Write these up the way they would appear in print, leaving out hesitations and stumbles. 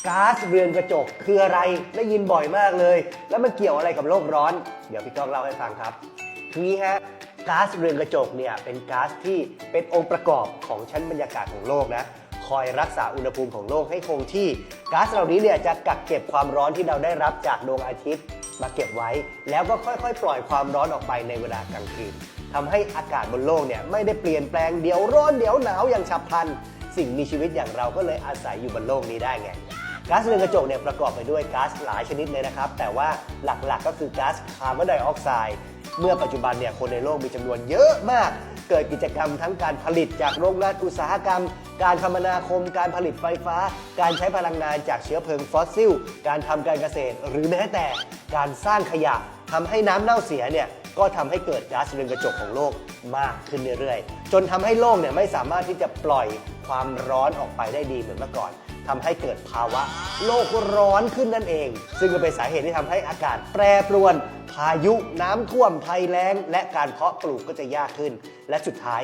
ก๊าซเรือนกระจกคืออะไรได้ยินบ่อยมากเลยแล้วมันเกี่ยวอะไรกับโลกร้อนเดี๋ยวพี่ก้องเล่าให้ฟังครับทีนี้ฮะก๊าซเรือนกระจกเนี่ยเป็นก๊าซที่เป็นองค์ประกอบของชั้นบรรยากาศของโลกนะคอยรักษาอุณหภูมิของโลกให้คงที่ก๊าซเหล่านี้เนี่ยจะกักเก็บความร้อนที่เราได้รับจากดวงอาทิตย์มาเก็บไว้แล้วก็ค่อยๆปล่อยความร้อนออกไปในเวลากลางคืนทำให้อากาศบนโลกเนี่ยไม่ได้เปลี่ยนแปลงเดี๋ยวร้อนเดี๋ยวหนาวอย่างฉับพลันสิ่งมีชีวิตอย่างเราก็เลยอาศัยอยู่บนโลกนี้ได้ไงก๊าซเรือนกระจกเนี่ยประกอบไปด้วยก๊าซหลายชนิดเลยนะครับแต่ว่าหลักๆก็คือก๊าซคาร์บอนไดออกไซด์เมื่อปัจจุบันเนี่ยคนในโลกมีจำนวนเยอะมากเกิดกิจกรรมทั้งการผลิตจากโรงงานอุตสาหกรรมการคมนาคมการผลิตไฟฟ้าการใช้พลังงานจากเชื้อเพลิงฟอสซิลการทำการเกษตรหรือแม้แต่การสร้างขยะทำให้น้ำเน่าเสียเนี่ยก็ทำให้เกิดก๊าซเรือนกระจกของโลกมากขึ้นเรื่อยๆจนทำให้โลกเนี่ยไม่สามารถที่จะปล่อยความร้อนออกไปได้ดีเหมือนเมื่อก่อนทำให้เกิดภาวะโลกร้อนขึ้นนั่นเองซึ่งก็เป็นสาเหตุที่ทำให้อากาศแปรปรวนพายุน้ำท่วมภัยแล้งและการเพาะปลูกก็จะยากขึ้นและสุดท้าย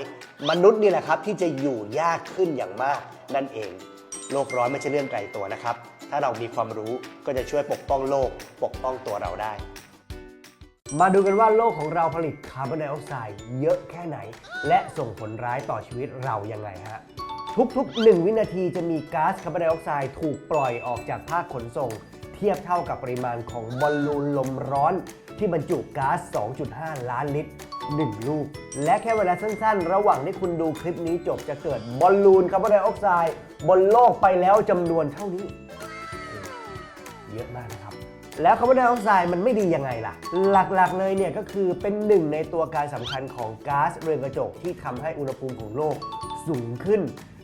มนุษย์นี่แหละครับที่จะอยู่ยากขึ้นอย่างมากนั่นเองโลกร้อนไม่ใช่เรื่องไกลตัวนะครับถ้าเรามีความรู้ก็จะช่วยปกป้องโลกปกป้องตัวเราได้มาดูกันว่าโลกของเราผลิตคาร์บอนไดออกไซด์เยอะแค่ไหนและส่งผลร้ายต่อชีวิตเรายังไงฮะทุกๆ1วินาทีจะมีก๊าซคาร์บอนไดออกไซด์ถูกปล่อยออกจากภาคขนส่งเทียบเท่ากับปริมาณของบอลลูนลมร้อนที่บรรจุก๊าซ 2.5 ล้านลิตร1ลูกและแค่เวลาสั้นๆระหว่างที่คุณดูคลิปนี้จบจะเกิดบอลลูนคาร์บอนไดออกไซด์บนโลกไปแล้วจำนวนเท่านี้เยอะมากนะครับแล้วคาร์บอนไดออกไซด์มันไม่ดียังไงล่ะหลักๆเลยเนี่ยก็คือเป็นหนึ่งในตัวการสำคัญของก๊าซเรือนกระจกที่ทำให้อุณหภูมิของโลกสูงขึ้น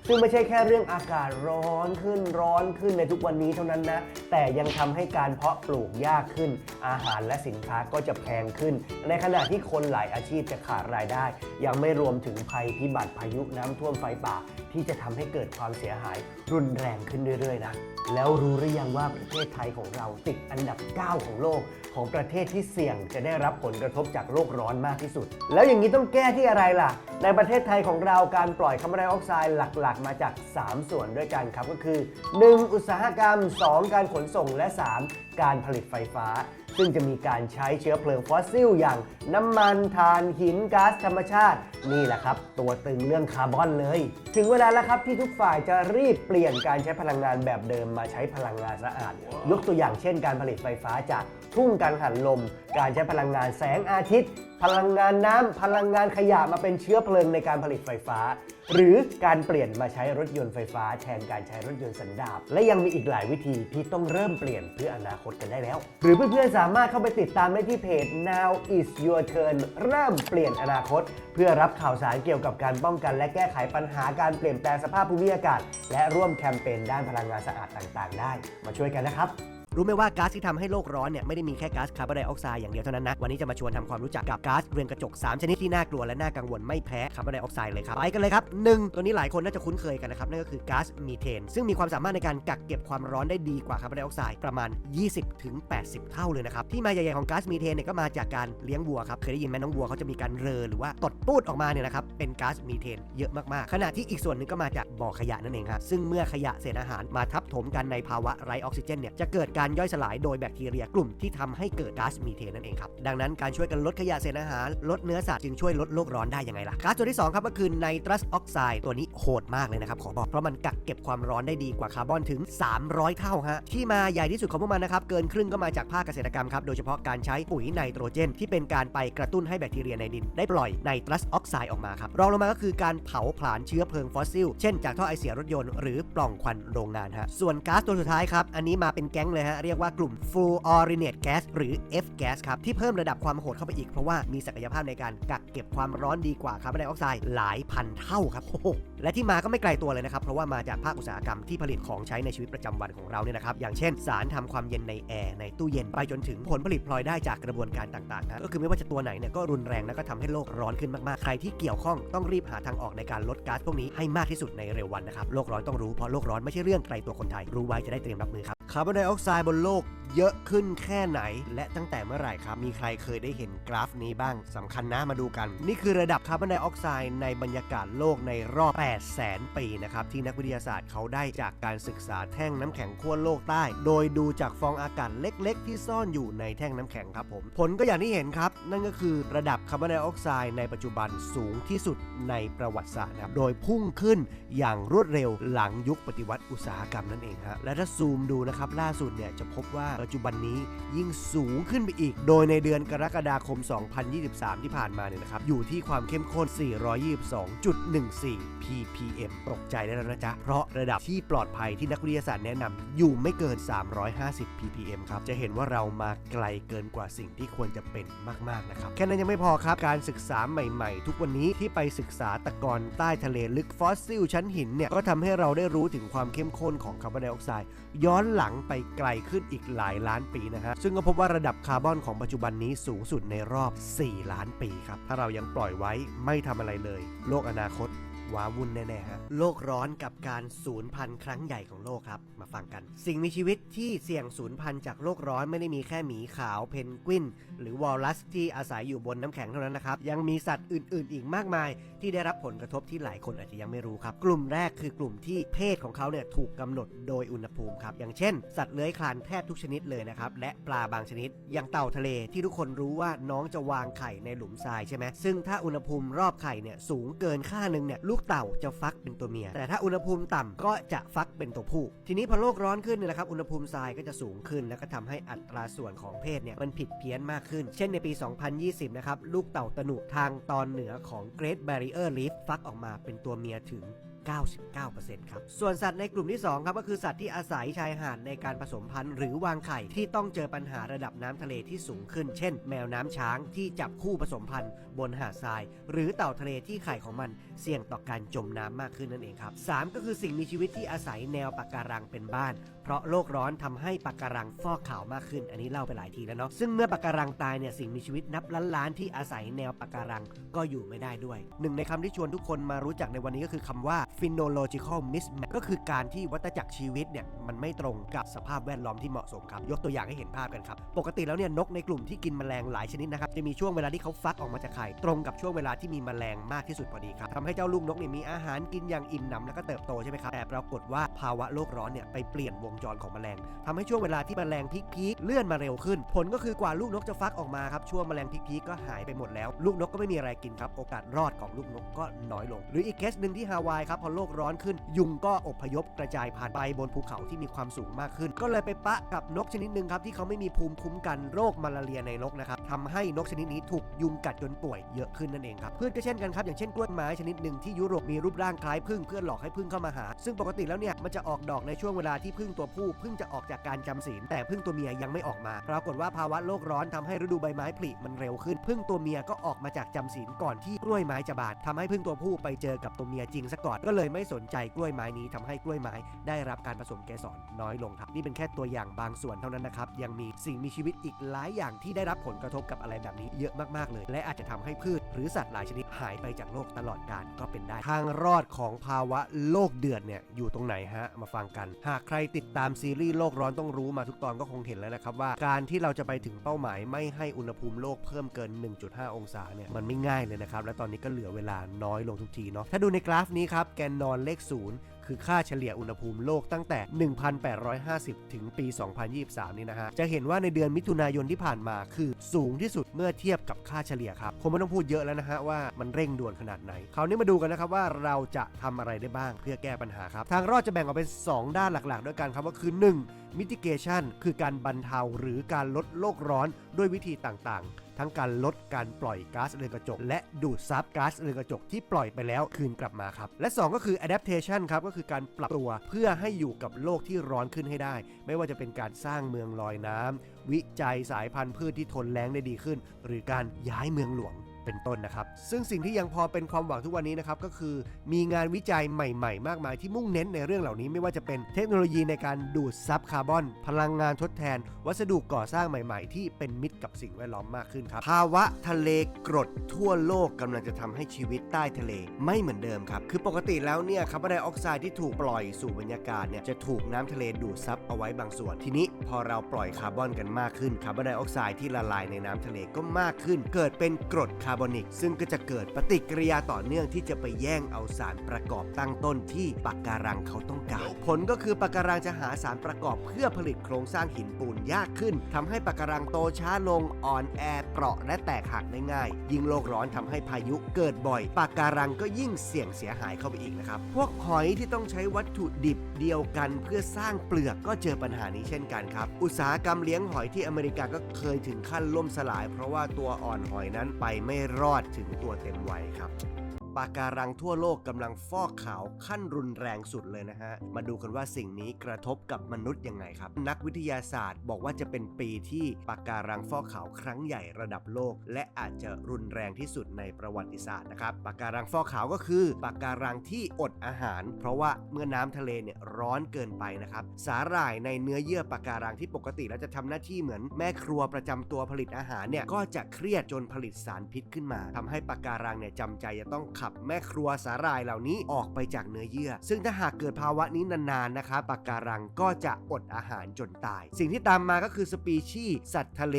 ซึ่งไม่ใช่แค่เรื่องอากาศร้อนขึ้นในทุกวันนี้เท่านั้นนะแต่ยังทำให้การเพาะปลูกยากขึ้นอาหารและสินค้าก็จะแพงขึ้นในขณะที่คนหลายอาชีพจะขาดรายได้ยังไม่รวมถึงภัยพิบัติพายุน้ำท่วมไฟป่าที่จะทำให้เกิดความเสียหายรุนแรงขึ้นเรื่อยๆนะแล้วรู้หรือยังว่าประเทศไทยของเราติดอันดับ 9 ของโลกของประเทศที่เสี่ยงจะได้รับผลกระทบจากโลกร้อนมากที่สุดแล้วอย่างนี้ต้องแก้ที่อะไรล่ะในประเทศไทยของเราการปล่อยคาร์บอนไดออกไซด์หลักๆมาจาก3ส่วนด้วยกันครับก็คือ 1. อุตสาหกรรม 2. การขนส่งและ 3. การผลิตไฟฟ้าซึ่งจะมีการใช้เชื้อเพลิงฟอสซิลอย่างน้ำมันถ่านหินก๊าซธรรมชาตินี่แหละครับตัวตึงเรื่องคาร์บอนเลยถึงเวลาแล้วครับที่ทุกฝ่ายจะรีบเปลี่ยนการใช้พลังงานแบบเดิมมาใช้พลังงานสะอาดยกตัวอย่างเช่นการผลิตไฟฟ้าจากทุ่งกังหันลมการใช้พลังงานแสงอาทิตย์พลังงานน้ำพลังงานขยะมาเป็นเชื้อเพลิงในการผลิตไฟฟ้าหรือการเปลี่ยนมาใช้รถยนต์ไฟฟ้าแทนการใช้รถยนต์สันดาปและยังมีอีกหลายวิธีที่ต้องเริ่มเปลี่ยนเพื่ออนาคตกันได้แล้วหรือเพื่อนๆสามารถเข้าไปติดตามได้ที่เพจ Now is your turn เริ่มเปลี่ยนอนาคตเพื่อรับข่าวสารเกี่ยวกับการป้องกันและแก้ไขปัญหาการเปลี่ยนแปลงสภาพภูมิอากาศและร่วมแคมเปญด้านพลังงานสะอาดต่างๆได้มาช่วยกันนะครับรู้ไหมว่าก๊าซที่ทำให้โลกร้อนเนี่ยไม่ได้มีแค่ก๊าซคาร์บอนไดออกไซด์อย่างเดียวเท่านั้นนะวันนี้จะมาชวนทำความรู้จักกับก๊าซเรือนกระจก3ชนิดที่น่ากลัวและน่ากังวลไม่แพ้คาร์บอนไดออกไซด์เลยครับไปกันเลยครับ1ตัวนี้หลายคนน่าจะคุ้นเคยกันนะครับนั่นก็คือก๊าซมีเทนซึ่งมีความสามารถในการกักเก็บความร้อนได้ดีกว่าคาร์บอนไดออกไซด์ประมาณ 20-80 เท่าเลยนะครับที่มาใหญ่ๆของก๊าซมีเทนเนี่ยก็มาจากการเลี้ยงวัวครับเคยได้ยินไหมน้องวัวเขาจะมีการเรอหรือว่าตดปูดออกมาเนี่ยนะครับเป็นก๊าซมีเทนเยอะมากๆขณะที่อีกส่วนนึงก็มาจากบ่อขยะนั่นเองครับซึ่งเมื่อขยะเศษอาหารมาทับถมกันในภาวะไร้ออกซิเจนเนี่ยจะเกิดการย่อยสลายโดยแบคทีเรียกลุ่มที่ทำให้เกิดก๊าซมีเทนนั่นเองครับดังนั้นการช่วยกันลดขยะเศษอาหารลดเนื้อสัตว์จึงช่วยลดโลกร้อนได้ยังไงล่ะก๊าซตัวที่2ครับก็คือไนตรัสออกไซด์ตัวนี้โหดมากเลยนะครับขอบอกเพราะมันกักเก็บความร้อนได้ดีกว่าคาร์บอนถึง300เท่าฮะที่มาใหญ่ที่สุดของพวกมันนะครับเกินครึ่งก็มาจากภาคเกษตรกรรมครับโดยเฉพาะการใช้ปุ๋ยไนโตรเจนที่เป็นการไปกระตุ้นให้แบคทีเรียในดินได้ปล่อยไนตรัสออกไซด์ออกมาครับรองลงมาก็คือการเผาผลาญเชื้อเพลิงฟอสซิลเช่นจากท่อไอเสียรถยนต์หรือปล่องควันโรงงานฮะส่วนก๊าซตัวสุดท้ายครับอันนี้มาเป็นแก๊งเลยฮะเรียกว่ากลุ่มฟลูออริเนตแก๊สหรือ F gas ครับที่เพิ่มระดับความโหดเข้าไปอีกเพราะว่ามีศักยภาพในการกักเก็บความร้อนดีกว่าคาร์บอนไดออกไซด์หลายพันเท่าครับและที่มาก็ไม่ไกลตัวเลยนะครับเพราะว่ามาจากภาคอุตสาหกรรมที่ผลิตของใช้ในชีวิตประจำวันของเราเนี่ยนะครับอย่างเช่นสารทำความเย็นในแอร์ในตู้เย็นไปจนถึงผลผลิตพลอยได้จากกระบวนการต่างๆนะก็คือไม่ว่าจะตัวไหนเนี่ยก็รุนแรงแล้วก็ทำให้โลกร้อนขึ้นมากๆใครที่เกี่ยวข้องต้องรีบหาทางออกในการลดก๊าซพวกนี้ให้มากที่สุดในเร็ววันนะครับโลกร้อนต้องรู้เพราะโลกร้อนไม่ใช่เรื่องไกลตัวคนไทยรู้ไว้จะได้เตรียมรับมือครับคาร์บอนไดออกไซด์บนโลก เยอะขึ้นแค่ไหนและตั้งแต่เมื่อไหร่ครับมีใครเคยได้เห็นกราฟนี้บ้างสำคัญนะมาดูกันนี่คือระดับคาร์บอนไดออกไซด์ในบรรยากาศโลกในรอบ 800,000 ปีนะครับที่นักวิทยาศาสตร์เขาได้จากการศึกษาแท่งน้ำแข็งขั้วโลกใต้โดยดูจากฟองอากาศเล็กๆที่ซ่อนอยู่ในแท่งน้ำแข็งครับผมผลก็อย่างที่เห็นครับนั่นก็คือระดับคาร์บอนไดออกไซด์ในปัจจุบันสูงที่สุดในประวัติศาสตร์ครับโดยพุ่งขึ้นอย่างรวดเร็วหลังยุคปฏิวัติอุตสาหกรรมนั่นเองฮะและถ้าซูมดูนะครับล่าสุดเนี่ยจะพบว่าปัจจุบันนี้ยิ่งสูงขึ้นไปอีกโดยในเดือนกรกฎาคม 2023 ที่ผ่านมาเนี่ยนะครับอยู่ที่ความเข้มข้น 422.14 ppm ตกใจได้แล้วนะจ๊ะเพราะระดับที่ปลอดภัยที่นักวิทยาศาสตร์แนะนำอยู่ไม่เกิน 350 ppm ครับจะเห็นว่าเรามาไกลเกินกว่าสิ่งที่ควรจะเป็นมากๆนะครับแค่นั้นยังไม่พอครับการศึกษาใหม่ๆทุกวันนี้ที่ไปศึกษาตะกอนใต้ทะเลลึกฟอสซิลชั้นหินเนี่ยก็ทำให้เราได้รู้ถึงความเข้มข้นของคาร์บอนไดออกไซด์ย้อนหลังไปไกลขึ้นอีกหลายล้านปีนะฮะซึ่งก็พบว่าระดับคาร์บอนของปัจจุบันนี้สูงสุดในรอบ 4 ล้านปีครับถ้าเรายังปล่อยไว้ไม่ทำอะไรเลยโลกอนาคตว้าวุ่นแน่ๆฮะโลกร้อนกับการสูญพันธุ์ครั้งใหญ่ของโลกครับมาฟังกันสิ่งมีชีวิตที่เสี่ยงสูญพันธุ์จากโลกร้อนไม่ได้มีแค่หมีขาวเพนกวินหรือวอลลัสที่อาศัยอยู่บนน้ำแข็งเท่านั้นนะครับยังมีสัตว์อื่นๆอีกมากมายที่ได้รับผลกระทบที่หลายคนอาจจะยังไม่รู้ครับกลุ่มแรกคือกลุ่มที่เพศของเขาเนี่ยถูกกำหนดโดยอุณหภูมิครับอย่างเช่นสัตว์เลื้อยคลานแทบทุกชนิดเลยนะครับและปลาบางชนิดอย่างเต่าทะเลที่ทุกคนรู้ว่าน้องจะวางไข่ในหลุมทรายใช่ไหมซึ่งถ้าอุณหภูมิรอบไข่เนี่ยสูงเกินค่านึงเนี่ยลูกเต่าจะฟักเป็นตัวเมียแต่ถ้าอุณหภูมิต่ำก็จะฟักเป็นตัวผู้ทีนี้พอโลกร้อนขึ้นเนี่ยนะครับอุณหภูมิทรายก็จะสูงขึ้นแล้วก็ทำให้อัตราส่วนของเพศเนี่ยมันผิดเพี้ยนมากขึ้นเช่นในปี 2020 นะครับลูกเต่าตะหนุทางตอนเหนือของ Great Barrier Reef ฟักออกมาเป็นตัวเมียถึง 99% ครับส่วนสัตว์ในกลุ่มที่2ครับก็คือสัตว์ที่อาศัยชายหาดในการผสมพันธุ์หรือวางไข่ที่ต้องเจอปัญหาระดับน้ำทะเลที่สูงขึ้นเช่นแมวน้ำช้างที่จับคู่ผสมพันธุ์บนหาดทรายหรือเต่าทะเลที่ไข่ของมันเสี่ยงต่อการจมน้ำมากขึ้นนั่นเองครับ3ก็คือสิ่งมีชีวิตที่อาศัยแนวปะการังเป็นบ้านเพราะโลกร้อนทำให้ปะการังฟอกขาวมากขึ้นอันนี้เล่าไปหลายทีแล้วเนาะซึ่งเมื่อปะการังตายเนี่ยสิ่งมีชีวิตนับล้านๆที่อาศัยแนวปะการังก็อยู่ไม่ได้ด้วยหนึ่งในคำที่ชวนทุกคนมารู้จักในวันนี้ก็คือคำว่า phenological mismatch ก็คือการที่วัฏจักรชีวิตเนี่ยมันไม่ตรงกับสภาพแวดล้อมที่เหมาะสมครับยกตัวอย่างให้เห็นภาพกันครับปกติแล้วเนี่ยนกในกลุ่มที่กินแมลงหลายชนิดนะครับจะมีช่วงเวลาที่เขาฟักออกมาจากไข่ตรงกับช่วงเวลาที่มีแมลงมากที่สุดพอดีครับทำให้เจ้าลูกนกเนี่ยมีอาหารกินอย่างอิ่มหนำแล้วก็เติบโตใช่ไหมครับแต่ปรากฏว่าภาวะโลกร้อนเนี่ยไปเปลี่ยนวงจรของแมลงทำให้ช่วงเวลาที่แมลงพีคเลื่อนมาเร็วขึ้นผลก็คือกว่าลูกนกจะฟักออกมาครับช่วงแมลงพีคก็หายไปหมดแล้วลูกนกก็ไม่มีอะไรกินครับโอกาสรอดของลูกนกก็น้อยลงหรืออีกเคสหนึ่งที่ฮาวายครับพอโลกร้อนขึ้นยุงก็อพยพกระจายผ่านไปบนภูเขาที่มีความสูงมากขึ้นก็เลยไปปะกับนกชนิดหนึ่งครับที่เขาไม่มีภูมิคุ้มกันโรคมาลาเรียในนกนะครับทำให้นกชนิดนี้ถูกยุงกัดจนป่วยเยอะขึ้นนั่นเองครับพืชก็เช่นกันครับอย่างเช่นกล้วยไม้ชนิดหนึ่งที่ยุโรปมีรูปร่างคล้ายผึ้งเพื่อหลอกให้ผึ้งเข้ามาหาซึ่งปกติแล้วเนี่ยมันจะออกดอกในช่วงเวลาที่ผึ้งตัวผู้เพิ่งจะออกจากการจำศีลแต่ผึ้งตัวเมียยังไม่ออกมาปรากฏว่าภาวะโลกร้อนทำให้ฤดูใบไม้ผลิมันเร็วขึ้นผึ้งตัวเมียก็ออกมาจากจำศีลก่อนที่กล้วยไม้จะบานทำให้ผึ้งตัวผู้ไปเจอกับตัวเมียจริงซะก่อนก็เลยไม่สนใจกล้วยไม้นี้ทำให้กล้วยไม้ได้รับการผสมเกสรน้อยลงครับนี่เป็นแค่ตัวอย่างบางส่วนเท่านั้นนะครับยังมีสิ่งมีชีวิตอีกหลายอย่างที่ได้รับผลกระทบกับอะไรแบบนี้เยอะมากๆเลยและอาจจะทำให้พืชหรือสัตว์หลายชนิดหายไปจากโลกตลอดกาลก็เป็นได้ทางรอดของภาวะโลกเดือดเนี่ยอยู่ตรงไหนฮะมาฟังกันหากใครติดตามซีรีส์โลกร้อนต้องรู้มาทุกตอนก็คงเห็นแล้วนะครับว่าการที่เราจะไปถึงเป้าหมายไม่ให้อุณหภูมิโลกเพิ่มเกิน 1.5 องศาเนี่ยมันไม่ง่ายเลยนะครับและตอนนี้ก็เหลือเวลาน้อยลงทุกทีเนาะถ้าดูในกราฟนี้ครับแกนนอนเลข0คือค่าเฉลี่ยอุณหภูมิโลกตั้งแต่ 1,850 ถึงปี 2023 นี่นะฮะจะเห็นว่าในเดือนมิถุนายนที่ผ่านมาคือสูงที่สุดเมื่อเทียบกับค่าเฉลี่ยครับคงไม่ต้องพูดเยอะแล้วนะฮะว่ามันเร่งด่วนขนาดไหนคราวนี้มาดูกันนะครับว่าเราจะทำอะไรได้บ้างเพื่อแก้ปัญหาครับทางรอดจะแบ่งออกเป็น 2 ด้านหลักๆด้วยกันครับว่าคือ 1. mitigation คือการบรรเทาหรือการลดโลกร้อนด้วยวิธีต่างๆทั้งการลดการปล่อยก๊าซเรือนกระจกและดูดซับก๊าซเรือนกระจกที่ปล่อยไปแล้วคืนกลับมาครับและ2ก็คือ adaptation ครับก็คือการปรับตัวเพื่อให้อยู่กับโลกที่ร้อนขึ้นให้ได้ไม่ว่าจะเป็นการสร้างเมืองลอยน้ำวิจัยสายพันธุ์พืชที่ทนแล้งได้ดีขึ้นหรือการย้ายเมืองหลวง เป็นต้นนะครับซึ่งสิ่งที่ยังพอเป็นความหวังทุกวันนี้นะครับก็คือมีงานวิจัยใหม่ๆมากมายที่มุ่งเน้นในเรื่องเหล่านี้ไม่ว่าจะเป็นเทคโนโลยีในการดูดซับคาร์บอนพลังงานทดแทนวัสดุก่อสร้างใหม่ๆที่เป็นมิตรกับสิ่งแวดล้อมมากขึ้นครับภาวะทะเลกรดทั่วโลกกำลังจะทำให้ชีวิตใต้ทะเลไม่เหมือนเดิมครับคือปกติแล้วเนี่ยคาร์บอนไดออกไซด์ที่ถูกปล่อยสู่บรรยากาศเนี่ยจะถูกน้ำทะเลดูดซับเอาไว้บางส่วนทีนี้พอเราปล่อยคาร์บอนกันมากขึ้นคาร์บอนไดออกไซด์ที่ละลายในน้ำทะเลก็มากขึ้นเกิดเป็นกรดคาร์บอนิกซึ่งก็จะเกิดปฏิกิริยาต่อเนื่องที่จะไปแย่งเอาสารประกอบตั้งต้นที่ปะการังเขาต้องการผลก็คือปะการังจะหาสารประกอบเพื่อผลิตโครงสร้างหินปูนยากขึ้นทำให้ปะการังโตช้าลงอ่อนแอเปราะและแตกหักได้ง่ายยิ่งโลกร้อนทำให้พายุเกิดบ่อยปะการังก็ยิ่งเสี่ยงเสียหายเข้าไปอีกนะครับพวกหอยที่ต้องใช้วัตถุดิบเดียวกันเพื่อสร้างเปลือกก็เจอปัญหานี้เช่นกันครับอุตสาหกรรมเลี้ยงหอยที่อเมริกาก็เคยถึงขั้นล่มสลายเพราะว่าตัวอ่อนหอยนั้นไปไม่รอดถึงตัวเต็มวัยครับปะการังทั่วโลกกำลังฟอกขาวขั้นรุนแรงสุดเลยนะฮะมาดูกันว่าสิ่งนี้กระทบกับมนุษย์ยังไงครับนักวิทยาศาสตร์บอกว่าจะเป็นปีที่ปะการังฟอกขาวครั้งใหญ่ระดับโลกและอาจจะรุนแรงที่สุดในประวัติศาสตร์นะครับปะการังฟอกขาวก็คือปะการังที่อดอาหารเพราะว่าเมื่อน้ำทะเลเนี่ยร้อนเกินไปนะครับสาหร่ายในเนื้อเยื่อปะการังที่ปกติแล้วจะทำหน้าที่เหมือนแม่ครัวประจำตัวผลิตอาหารเนี่ยก็จะเครียดจนผลิตสารพิษขึ้นมาทำให้ปะการังเนี่ยจำใจจะต้องขับแม่ครัวสาหร่ายเหล่านี้ออกไปจากเนื้อเยื่อซึ่งถ้าหากเกิดภาวะนี้นานๆนะครับปะการังก็จะอดอาหารจนตายสิ่งที่ตามมาก็คือสปีชีส์สัตว์ทะเล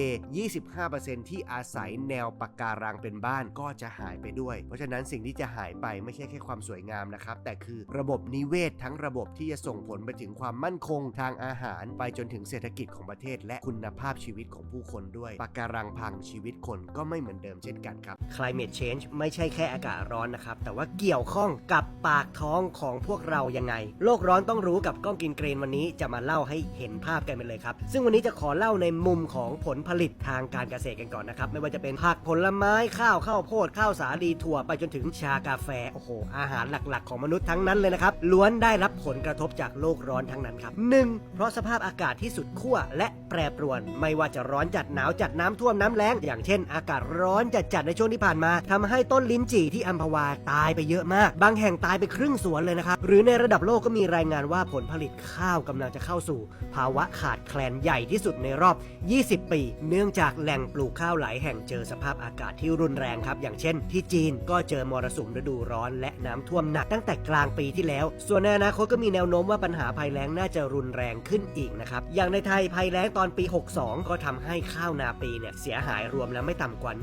25% ที่อาศัยแนวปะการังเป็นบ้านก็จะหายไปด้วยเพราะฉะนั้นสิ่งที่จะหายไปไม่ใช่แค่ความสวยงามนะครับแต่คือระบบนิเวศทั้งระบบที่จะส่งผลไปถึงความมั่นคงทางอาหารไปจนถึงเศรษฐกิจของประเทศและคุณภาพชีวิตของผู้คนด้วยปะการังพังชีวิตคนก็ไม่เหมือนเดิมเช่นกันครับ Climate Change ไม่ใช่แค่อากาศร้อนนะครับแต่ว่าเกี่ยวข้องกับปากท้องของพวกเรายังไงโลกร้อนต้องรู้กับก้องกินเกรนวันนี้จะมาเล่าให้เห็นภาพกันไปเลยครับซึ่งวันนี้จะขอเล่าในมุมของผลผลิตทางการเกษตรกันก่อนนะครับไม่ว่าจะเป็นผักผลไม้ข้าวโพดข้าวสาลีถั่วไปจนถึงชากาแฟโอ้โหอาหารหลักๆของมนุษย์ทั้งนั้นเลยนะครับล้วนได้รับผลกระทบจากโลกร้อนทั้งนั้นครับ 1. เพราะสภาพอากาศที่สุดขั้วและแปรปรวนไม่ว่าจะร้อนจัดหนาวจัดน้ำท่วมน้ำแล้งอย่างเช่นอากาศร้อนจัดในช่วงที่ผ่านมาทำให้ต้นลิ้นจี่ที่อัมพวาตายไปเยอะมากบางแห่งตายไปครึ่งสวนเลยนะครับหรือในระดับโลกก็มีรายงานว่าผลผลิตข้าวกำลังจะเข้าสู่ภาวะขาดแคลนใหญ่ที่สุดในรอบ20 ปีเนื่องจากแหล่งปลูกข้าวหลายแห่งเจอสภาพอากาศที่รุนแรงครับอย่างเช่นที่จีนก็เจอมรสุมฤดูร้อนและน้ำท่วมหนักตั้งแต่กลางปีที่แล้วส่วนในอนาคตก็มีแนวโน้มว่าปัญหาภัยแล้งน่าจะรุนแรงขึ้นอีกนะครับอย่างในไทยภัยแล้งตอนปี62ก็ทำให้ข้าวนาปีเนี่ยเสียหายรวมแล้วไม่ต่ำกว่า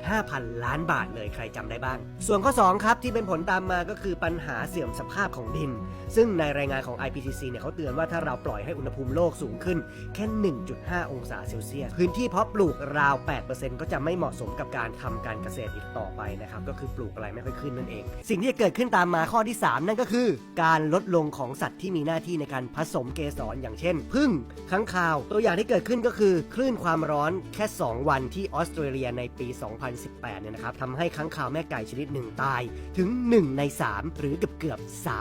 15,000 ล้านบาทเลยใครจำได้บ้างส่วนข้อ2ครับที่เป็นผลตามมาก็คือปัญหาเสื่อมสภาพของดินซึ่งในรายงานของ IPCC เนี่ยเขาเตือนว่าถ้าเราปล่อยให้อุณหภูมิโลกสูงขึ้นแค่ 1.5 องศาเซลเซียสพื้นที่เพาะปลูกราว 8% ก็จะไม่เหมาะสมกับการทำการเกษตรอีกต่อไปนะครับก็คือปลูกอะไรไม่ค่อยขึ้นนั่นเองสิ่งที่จะเกิดขึ้นตามมาข้อที่3นั่นก็คือการลดลงของสัตว์ที่มีหน้าที่ในการผสมเกสรอย่างเช่นผึ้งค้างคาวตัวอย่างที่เกิดขึ้นก็คือคลื่นความร้อนแค่2วันที่ออสเตรเลียในปี 2018 เนี่ยนะครับทำให้ค้างคาวแม่ไก่ชนิดหนึ่งตายถึง1 ใน 3หรือเกือบ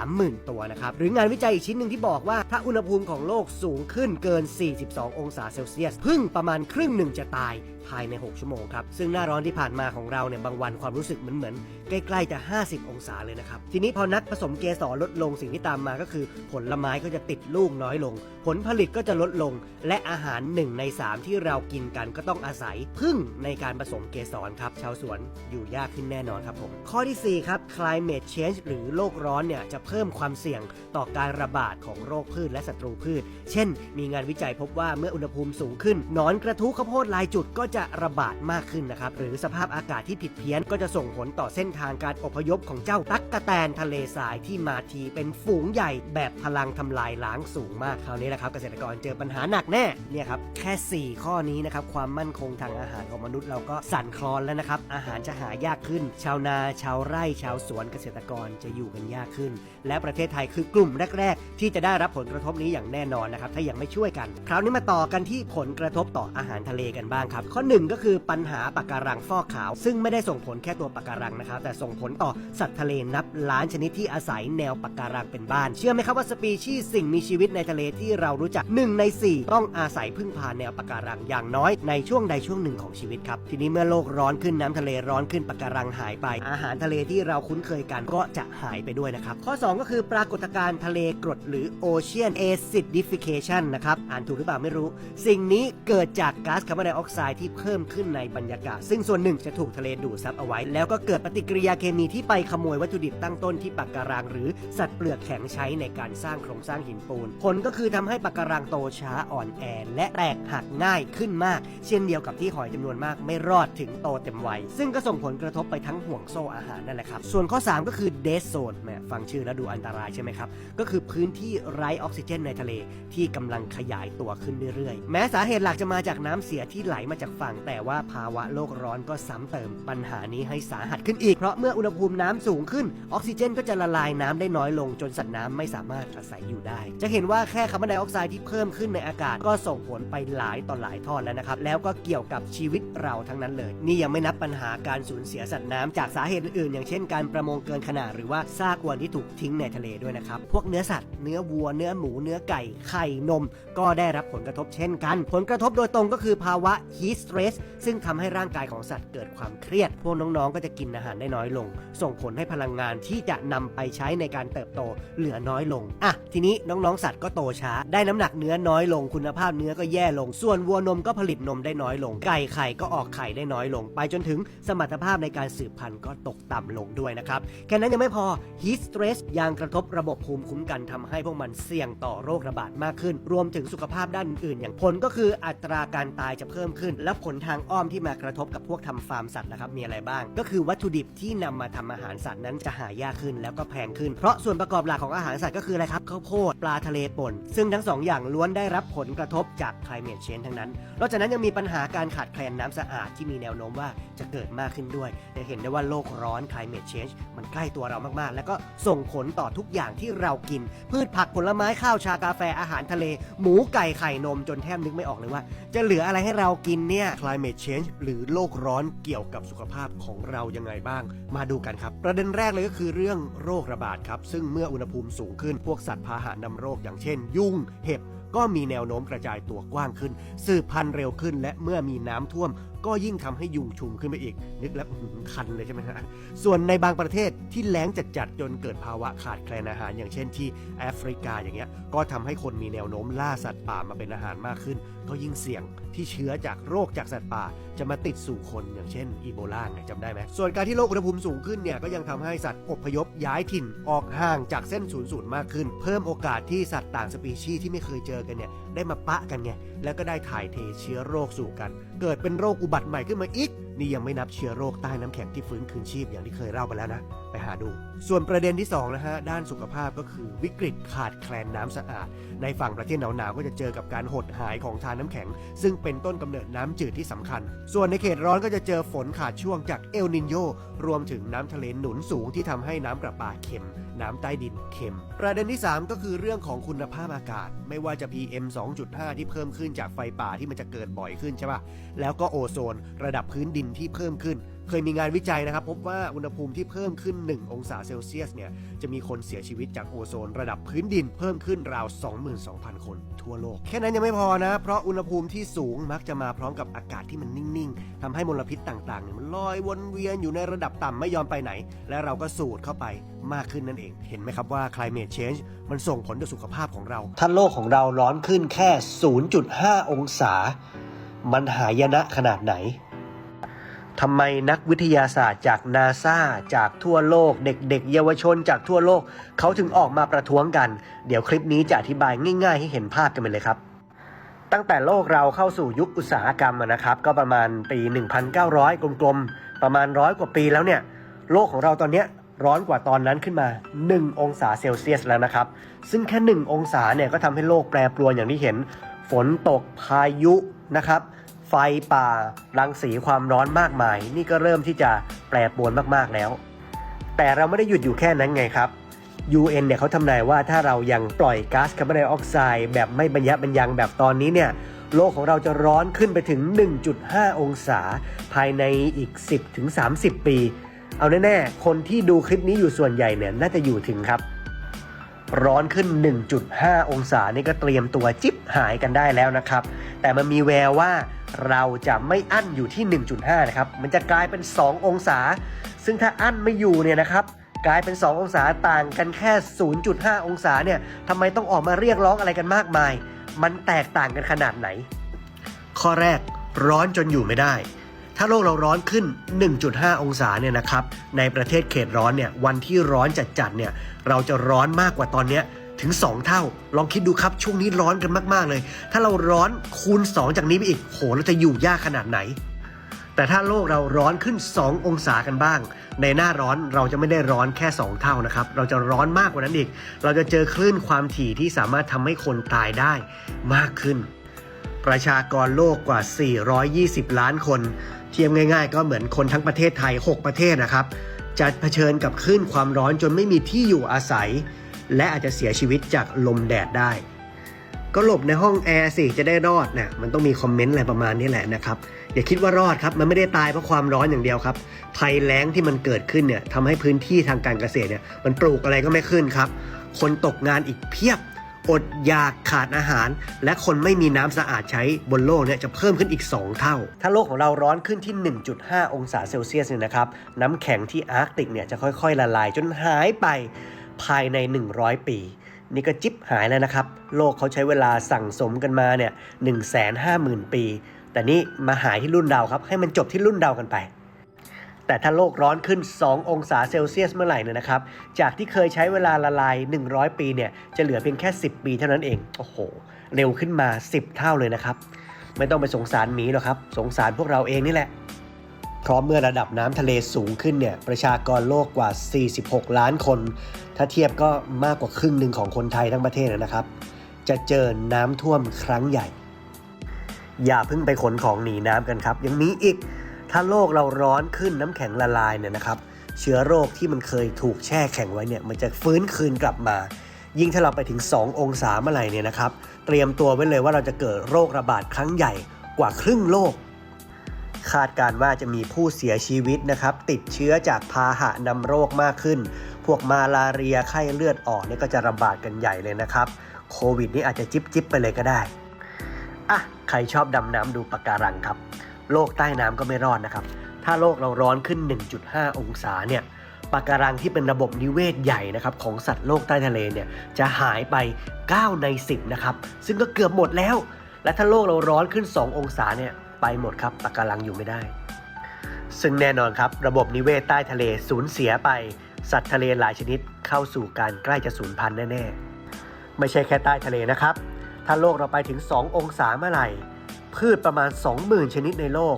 30,000 ตัวนะครับหรืองานวิจัยอีกชิ้นหนึ่งที่บอกว่าถ้าอุณหภูมิของโลกสูงขึ้นเกิน42 องศาเซลเซียสผึ้งประมาณครึ่งหนึ่งจะตายภายใน6 ชั่วโมงครับซึ่งหน้าร้อนที่ผ่านมาของเราเนี่ยบางวันความรู้สึกเหมือนใกล้ๆจะ50 องศาเลยนะครับทีนี้พอนักผสมเกสรลดลงสิ่งที่ตามมาก็คือผลไม้ก็จะติดลูกน้อยลงผลผลิตก็จะลดลงและอาหาร1 ใน 3ที่เรากินกันก็ต้องอาศัยผึ้งในการผสมเกสรครับชาวสวนอยู่ยากขึ้นแน่นอนครับผมข้อที่4ครับ climate change หรือโลกร้อนเนี่ยจะเพิ่มความเสี่ยงต่อการระบาดของโรคพืชและศัตรูพืชเช่นมีงานวิจัยพบว่าเมื่ออุณหภูมิสูงขึ้นหนอนกระทู้ข้าวโพดลายจุดก็จะระบาดมากขึ้นนะครับหรือสภาพอากาศที่ผิดเพี้ยนก็จะส่งผลต่อเส้นทางการอพยพของเจ้าตั๊กแตนทะเลทรายที่มาทีเป็นฝูงใหญ่แบบพลังทำลายล้างสูงมากคราวนี้แหละครับเกษตรกรเจอปัญหาหนักแน่เนี่ยครับแค่4ข้อนี้นะครับความมั่นคงทางอาหารของมนุษย์เราก็สั่นคลอนแล้วนะครับอาหารจะหายากขึ้นชาวนาชาว ไร่ชาวสวนเกษตรกรจะอยู่กันยากขึ้นและประเทศไทยคือกลุ่มแรกๆที่จะได้รับผลกระทบนี้อย่างแน่นอนนะครับถ้ายังไม่ช่วยกันคราวนี้มาต่อกันที่ผลกระทบต่ออาหารทะเลกันบ้างครับข้อ1ก็คือปัญหาปะการังฟอกขาวซึ่งไม่ได้ส่งผลแค่ตัวปะการังนะครับแต่ส่งผลต่อสัตว์ทะเลนับล้านชนิดที่อาศัยแนวปะการังเป็นบ้านเชื่อไหมครับว่าสปีชีส์สิ่งมีชีวิตในทะเลที่เรารู้จัก1 ใน 4ต้องอาศัยพึ่งพาแนวปะการังอย่างน้อยในช่วงใดช่วงหนึ่งของชีวิตครับทีนี้เมื่อโลกร้อนขึ้นน้ำทะเลร้อนขึ้นปะการังหายไปอาหารทะเลที่เราคุ้นเคยกันก็จะหายไปด้วยนะครับข้อ2ก็คือปรากฏการณ์ทะเลกรดหรือ Ocean Acidification นะครับอ่านถูกหรือเปล่าไม่รู้สิ่งนี้เกิดจากก๊าซคาร์บอนไดออกไซด์ที่เพิ่มขึ้นในบรรยากาศซึ่งส่วนหนึ่งจะถูกทะเลดูดซับเอาไว้แล้วก็เกิดปฏิกิริยาเคมีที่ไปขโมยวัตถุดิบตั้งต้นที่ปะการังหรือสัตว์เปลือกแข็งใช้ในการสร้างโครงสร้างหินปูนผลก็คือทำให้ปะการังโตช้าอ่อนแอและแตกหักง่ายขึ้นมากเช่นเดียวกับที่หอยจำนวนมากไม่รอดถึงโตเต็มวัยซึ่งก็ส่งผลกระทบไปทั้งห่วงโซ่อาหารนั่นแหละครับส่วนข้อ3ก็คือ Dead Zone แหมฟังชื่อแล้วดูอันตรายใช่ไหมครับก็คือพื้นที่ไร้ออกซิเจนในทะเลที่กำลังขยายตัวขึ้นเรื่อยๆแม้สาเหตุหลักจะมาจากน้ำเสียที่ไหลมาจากฝั่งแต่ว่าภาวะโลกร้อนก็ซ้ำเติมปัญหานี้ให้สาหัสขึ้นอีกเพราะเมื่ออุณหภูมิน้ำสูงขึ้นออกซิเจนก็จะละลายน้ำได้น้อยลงจนสัตว์น้ำไม่สามารถอาศัยอยู่ได้จะเห็นว่าแค่คาร์บอนไดออกไซด์ที่เพิ่มขึ้นในอากาศก็ส่งผลไปหลายต่อหลายทอดแล้วนะครับแล้วก็เกี่ยวกับชีวิตเราทั้งนั้นเลยนี่ยังไม่นับปัญหาการสูญเสียสัตว์น้ำจากสาเหตุอื่นๆอย่างเช่นการประมงเกินขนาดหรือว่าซากอวนที่ถูกทิ้งในทะเลด้วยนะครับพวกเนื้อสัตว์เนื้อวัวเนื้อหมูเนื้อไก่ไข่นมก็ได้รับผลกระทบเช่นกันผลกระทบโดยตรงก็คือภาวะ heat stress ซึ่งทำให้ร่างกายของสัตว์เกิดความเครียดพวกน้องๆก็จะกินอาหารได้น้อยลงส่งผลให้พลังงานที่จะนำไปใช้ในการเติบโตเหลือน้อยลงทีนี้น้องๆสัตว์ก็โตช้าได้น้ำหนักเนื้อน้อยลงคุณภาพเนื้อก็แย่ลงส่วนวัวนมก็ผลิตนมได้น้อยลงไก่ไข่ก็ออกไข่ได้น้อยลงไปจนถึงสมรรถภาพในการสืบพันธุ์ก็ตกต่ำลงด้วยนะครับแค่นั้นยังไม่พอ heat stress ยังกระทบระบบภูมิคุ้มกันทำให้พวกมันเสี่ยงต่อโรคระบาดมากขึ้นรวมถึงสุขภาพด้านอื่นๆอย่างผลก็คืออัตราการตายจะเพิ่มขึ้นและผลทางอ้อมที่มากระทบกับพวกทำฟาร์มสัตว์นะครับมีอะไรบ้างก็คือวัตถุดิบที่นำมาทำอาหารสัตว์นั้นจะหายากขึ้นแล้วก็แพงขึ้นเพราะส่วนประกอบหลักของอาหารสัตว์ก็คืออะไรครับข้าวโพดปลาทะเลป่นซึ่งทั้ง2อย่างล้วนได้รับผลกระทบจาก climate change ทั้งนั้นนอกจากนั้นยังมีปัญหาการขาดแคลนน้ำสะอาดที่มีแนวโน้มว่าจะเกิดมากขึ้นด้วยจะเห็นได้ว่าโลกร้อน climate change มันใกล้ตัวเรามากๆแล้วก็ส่งผลต่อทุกอย่างที่เรากินพืชผักผลไม้ข้าวชากาแฟอาหารทะเลหมูไก่ไข่นมจนแทบนึกไม่ออกเลยว่าจะเหลืออะไรให้เรากินเนี่ย climate change หรือโลกร้อนเกี่ยวกับสุขภาพของเรายังไงบ้างมาดูกันครับประเด็นแรกเลยก็คือเรื่องโรคระบาดครับซึ่งเมื่ออุณหภูมิสูงขึ้นพวกสัตว์พาหะนำโรคอย่างเช่นยุงเห็บก็มีแนวโน้มกระจายตัวกว้างขึ้นสืบพันธุ์เร็วขึ้นและเมื่อมีน้ำท่วมก็ยิ่งทำให้ยุงชุมขึ้นไปอีกนึกแล้วคันเลยใช่ไหมฮะส่วนในบางประเทศที่แล้งจัดจนเกิดภาวะขาดแคลนอาหารอย่างเช่นที่แอฟริกาอย่างเงี้ยก็ทำให้คนมีแนวโน้มล่าสัตว์ป่ามาเป็นอาหารมากขึ้นก็ยิ่งเสี่ยงที่เชื้อจากโรคจากสัตว์ป่าจะมาติดสู่คนอย่างเช่นอีโบลาไงจำได้ไหมส่วนการที่โลกอุณหภูมิสูงขึ้นเนี่ยก็ยังทำให้สัตว์อพยพย้ายถิ่นออกห่างจากเส้นศูนย์สูตรมากขึ้นเพิ่มโอกาสที่สัตว์ต่างสปีชีส์ที่ไม่เคยเจอกันเนี่ยได้มาปะกันไงแล้วก็ได้ถ่ายเทเชื้อโรคสู่กันเกิดเป็นโรคอุบัติใหม่ขึ้นมาอีกนี่ยังไม่นับเชื้อโรคใต้น้ำแข็งที่ฟื้นคืนชีพอย่างที่เคยเล่าไปแล้วนะไปหาดูส่วนประเด็นที่2นะฮะด้านสุขภาพก็คือวิกฤตขาดแคลนน้ำสะอาดในฝั่งประเทศหนาวๆก็จะเจอกับการหดหายของทานน้ำแข็งซึ่งเป็นต้นกำเนิดน้ำจืดที่สำคัญส่วนในเขตร้อนก็จะเจอฝนขาดช่วงจากเอลนิโญรวมถึงน้ำทะเลหนุนสูงที่ทำให้น้ำประปาเค็มน้ำใต้ดินเค็มประเด็นที่3ก็คือเรื่องของคุณภาพอากาศไม่ว่าจะ PM 2.5 ที่เพิ่มขึ้นจากไฟป่าที่มันจะเกิดบ่อยขึ้นใช่ป่ะแล้วก็โอโซนระดับพื้นดินที่เพิ่มขึ้นเคยมีงานวิจัยนะครับพบว่าอุณหภูมิที่เพิ่มขึ้น1องศาเซลเซียสเนี่ยจะมีคนเสียชีวิตจากโอโซนระดับพื้นดินเพิ่มขึ้นราว 22,000 คนทั่วโลกแค่นั้นยังไม่พอนะเพราะอุณหภูมิที่สูงมักจะมาพร้อมกับอากาศที่มันนิ่งๆทำให้มลพิษต่างๆเนี่ยมันลอยวนเวียนอยู่ในระดับต่ำไม่ยอมไปไหนและเราก็สูดเข้าไปมากขึ้นนั่นเองเห็นไหมครับว่า climate change มันส่งผลต่อสุขภาพของเราถ้าโลกของเราร้อนขึ้นแค่ 0.5 องศามันหายนะขนาดไหนทำไมนักวิทยาศาสตร์จาก NASA จากทั่วโลกเด็กๆเยาวชนจากทั่วโลกเขาถึงออกมาประท้วงกันเดี๋ยวคลิปนี้จะอธิบายง่ายๆให้เห็นภาพกันไปเลยครับตั้งแต่โลกเราเข้าสู่ยุคอุตสาหกรรมนะครับก็ประมาณปี 1,900 กลมๆประมาณ100 กว่าปีแล้วเนี่ยโลกของเราตอนนี้ร้อนกว่าตอนนั้นขึ้นมา1องศาเซลเซียสแล้วนะครับซึ่งแค่1องศาเนี่ยก็ทำให้โลกแปรปรวนอย่างที่เห็นฝนตกพายุนะครับไฟป่ารังสีความร้อนมากมายนี่ก็เริ่มที่จะแปรปรวนมากๆแล้ว แต่เราไม่ได้หยุดอยู่แค่นั้นไงครับ UN เนี่ยเขาทำนายว่าถ้าเรายังปล่อยก๊าซคาร์บอนไดออกไซด์แบบไม่บรรยะบรรยังแบบตอนนี้เนี่ยโลกของเราจะร้อนขึ้นไปถึง 1.5 องศาภายในอีก 10-30 ปี เอาแน่ๆคนที่ดูคลิปนี้อยู่ส่วนใหญ่เนี่ยน่าจะอยู่ถึงครับร้อนขึ้น 1.5 องศานี่ก็เตรียมตัวจิ๊บหายกันได้แล้วนะครับแต่มันมีแววว่าเราจะไม่อั้นอยู่ที่ 1.5 นะครับมันจะกลายเป็น 2 องศาซึ่งถ้าอั้นไม่อยู่เนี่ยนะครับกลายเป็น 2 องศาต่างกันแค่ 0.5 องศาเนี่ยทำไมต้องออกมาเรียกร้องอะไรกันมากมายมันแตกต่างกันขนาดไหนข้อแรกร้อนจนอยู่ไม่ได้ถ้าโลกเราร้อนขึ้น 1.5 องศาเนี่ยนะครับในประเทศเขตร้อนเนี่ยวันที่ร้อนจัดๆเนี่ยเราจะร้อนมากกว่าตอนนี้ถึง 2 เท่าลองคิดดูครับช่วงนี้ร้อนกันมากๆเลยถ้าเราร้อนคูณ 2 จากนี้ไปอีกโหเราจะอยู่ยากขนาดไหนแต่ถ้าโลกเราร้อนขึ้น 2 องศากันบ้างในหน้าร้อนเราจะไม่ได้ร้อนแค่ 2 เท่านะครับเราจะร้อนมากกว่านั้นอีกเราจะเจอคลื่นความถี่ที่สามารถทำให้คนตายได้มากขึ้นประชากรโลกกว่า420ล้านคนเทียบง่ายๆก็เหมือนคนทั้งประเทศไทย6ประเทศนะครับจะเผชิญกับคลื่นความร้อนจนไม่มีที่อยู่อาศัยและอาจจะเสียชีวิตจากลมแดดได้ก็หลบในห้องแอร์สิจะได้รอดนะมันต้องมีคอมเมนต์อะไรประมาณนี้แหละนะครับอย่าคิดว่ารอดครับมันไม่ได้ตายเพราะความร้อนอย่างเดียวครับภัยแล้งที่มันเกิดขึ้นเนี่ยทำให้พื้นที่ทางการเกษตรเนี่ยมันปลูกอะไรก็ไม่ขึ้นครับคนตกงานอีกเพียบอดอยากขาดอาหารและคนไม่มีน้ำสะอาดใช้บนโลกเนี่ยจะเพิ่มขึ้นอีก2เท่าถ้าโลกของเราร้อนขึ้นที่ 1.5 องศาเซลเซียสเนี่ยนะครับน้ำแข็งที่อาร์กติกเนี่ยจะค่อยๆละลายจนหายไปภายใน100ปีนี่ก็จิ๊บหายแล้วนะครับโลกเขาใช้เวลาสั่งสมกันมาเนี่ย 150,000 ปีแต่นี่มาหายที่รุ่นเราครับให้มันจบที่รุ่นเรากันไปแต่ถ้าโลกร้อนขึ้น2องศาเซลเซียสเมื่อไหร่เนี่ยนะครับจากที่เคยใช้เวลาละลาย100ปีเนี่ยจะเหลือเพียงแค่10ปีเท่านั้นเองโอ้โหเร็วขึ้นมา10เท่าเลยนะครับไม่ต้องไปสงสารหมีหรอกครับสงสารพวกเราเองนี่แหละเพราะเมื่อระดับน้ำทะเลสูงขึ้นเนี่ยประชากรโลกกว่า46ล้านคนถ้าเทียบก็มากกว่าครึ่งหนึ่งของคนไทยทั้งประเทศนะครับจะเจอน้ำท่วมครั้งใหญ่อย่าเพิ่งไปขนของหนีน้ำกันครับยังมีอีกถ้าโลกเราร้อนขึ้นน้ำแข็งละลายเนี่ยนะครับเชื้อโรคที่มันเคยถูกแช่แข็งไว้เนี่ยมันจะฟื้นคืนกลับมายิ่งถ้าเราไปถึง2องศาเมื่อไหร่เนี่ยนะครับเตรียมตัวไว้เลยว่าเราจะเกิดโรคระบาดครั้งใหญ่กว่าครึ่งโลกคาดการว่าจะมีผู้เสียชีวิตนะครับติดเชื้อจากพาหะนำโรคมากขึ้นพวกมาลาเรียไข้เลือดออกเนี่ยก็จะระบาดกันใหญ่เลยนะครับโควิดนี่อาจจะจิ๊บไปเลยก็ได้อ่ะใครชอบดำน้ำดูปะการังครับโลกใต้น้ำก็ไม่รอดนะครับถ้าโลกเราร้อนขึ้น 1.5 องศาเนี่ยปะการังที่เป็นระบบนิเวศใหญ่นะครับของสัตว์โลกใต้ทะเลเนี่ยจะหายไป9ใน10นะครับซึ่งก็เกือบหมดแล้วและถ้าโลกเราร้อนขึ้น2องศาเนี่ยไปหมดครับปะการังอยู่ไม่ได้ซึ่งแน่นอนครับระบบนิเวศใต้ทะเลสูญเสียไปสัตว์ทะเลหลายชนิดเข้าสู่การใกล้จะสูญพันธุ์แน่ๆไม่ใช่แค่ใต้ทะเลนะครับถ้าโลกเราไปถึง2องศาเมื่อไหร่พืชประมาณ 20,000 ชนิดในโลก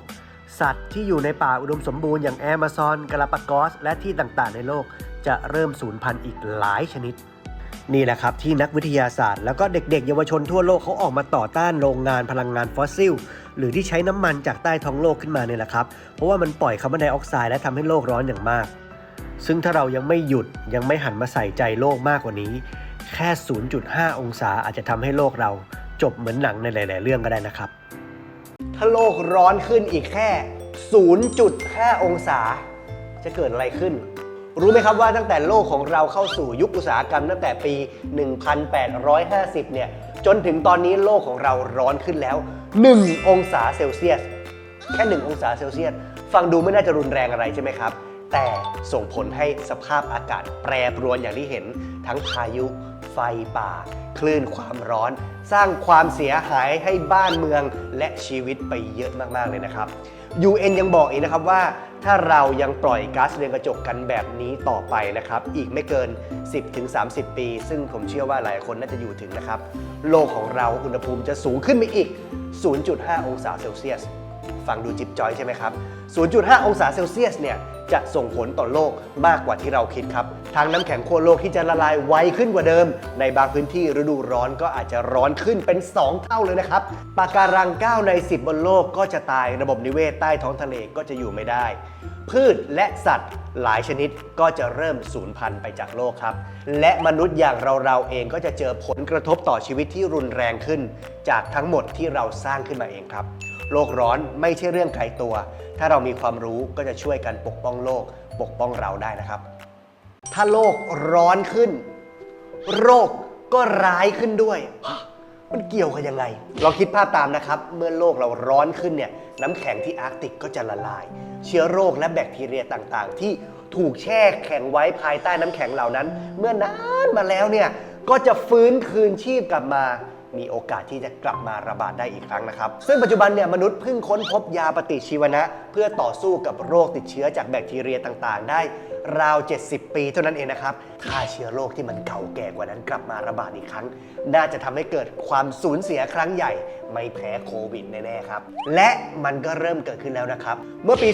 สัตว์ที่อยู่ในป่าอุดมสมบูรณ์อย่างแอมะซอนกาลาปากอสและที่ต่างๆในโลกจะเริ่มสูญพันธุ์อีกหลายชนิดนี่แหละครับที่นักวิทยาศาสตร์แล้วก็เด็กๆเยาวชนทั่วโลกเขาออกมาต่อต้านโรงงานพลังงานฟอสซิลหรือที่ใช้น้ำมันจากใต้ท้องโลกขึ้นมาเนี่ยแหละครับเพราะว่ามันปล่อยคาร์บอนไดออกไซด์และทำให้โลกร้อนอย่างมากซึ่งถ้าเรายังไม่หยุดยังไม่หันมาใส่ใจโลกมากกว่านี้แค่ 0.5 องศาอาจจะทำให้โลกเราจบเหมือนหนังในหลายๆเรื่องก็ได้นะครับถ้าโลกร้อนขึ้นอีกแค่ 0.5 องศาจะเกิดอะไรขึ้นรู้ไหมครับว่าตั้งแต่โลกของเราเข้าสู่ยุคอุตสาหกรรมตั้งแต่ปี 1850 เนี่ยจนถึงตอนนี้โลกของเราร้อนขึ้นแล้ว1 องศาเซลเซียสแค่1 องศาเซลเซียสฟังดูไม่น่าจะรุนแรงอะไรใช่ไหมครับแต่ส่งผลให้สภาพอากาศแปรปรวนอย่างที่เห็นทั้งพายุไฟป่าคลื่นความร้อนสร้างความเสียหายให้บ้านเมืองและชีวิตไปเยอะมากๆเลยนะครับ UN ยังบอกอีกนะครับว่าถ้าเรายังปล่อยก๊าซเรือนกระจกกันแบบนี้ต่อไปนะครับอีกไม่เกิน 10-30 ปีซึ่งผมเชื่อว่าหลายคนน่าจะอยู่ถึงนะครับโลกของเราอุณหภูมิจะสูงขึ้นไปอีก 0.5 องศาเซลเซียส ฟังดูจิ๊บจอยใช่ไหมครับ 0.5 องศาเซลเซียสเนี่ยจะส่งผลต่อโลกมากกว่าที่เราคิดครับทั้งน้ำแข็งขั้วโลกที่จะละลายไวขึ้นกว่าเดิมในบางพื้นที่ฤดูร้อนก็อาจจะร้อนขึ้นเป็น 2 เท่าเลยนะครับปะการัง9 ใน 10 บนโลกก็จะตายระบบนิเวศใต้ท้องทะเลก็จะอยู่ไม่ได้พืชและสัตว์หลายชนิดก็จะเริ่มสูญพันธุ์ไปจากโลกครับและมนุษย์อย่างเราเองก็จะเจอผลกระทบต่อชีวิตที่รุนแรงขึ้นจากทั้งหมดที่เราสร้างขึ้นมาเองครับโลกร้อนไม่ใช่เรื่องไกลตัวถ้าเรามีความรู้ก็จะช่วยกันปกป้องโลกปกป้องเราได้นะครับถ้าโลกร้อนขึ้นโรคก็ร้ายขึ้นด้วยมันเกี่ยวกันยังไงลองคิดภาพตามนะครับเมื่อโลกเราร้อนขึ้นเนี่ยน้ำแข็งที่อาร์กติกก็จะละลายเชื้อโรคและแบคทีเรียต่างๆที่ถูกแช่แข็งไว้ภายใต้น้ำแข็งเหล่านั้นเมื่อนานมาแล้วเนี่ยก็จะฟื้นคืนชีพกลับมามีโอกาสที่จะกลับมาระบาดได้อีกครั้งนะครับซึ่งปัจจุบันเนี่ยมนุษย์เพิ่งค้นพบยาปฏิชีวนะเพื่อต่อสู้กับโรคติดเชื้อจากแบคทีเรียต่างๆได้ราว70 ปีเท่านั้นเองนะครับถ้าเชื้อโรคที่มันเก่าแก่กว่านั้นกลับมาระบาดอีกครั้งน่าจะทำให้เกิดความสูญเสียครั้งใหญ่ไม่แพ้โควิดแน่ๆครับและมันก็เริ่มเกิดขึ้นแล้วนะครับเมื่อปี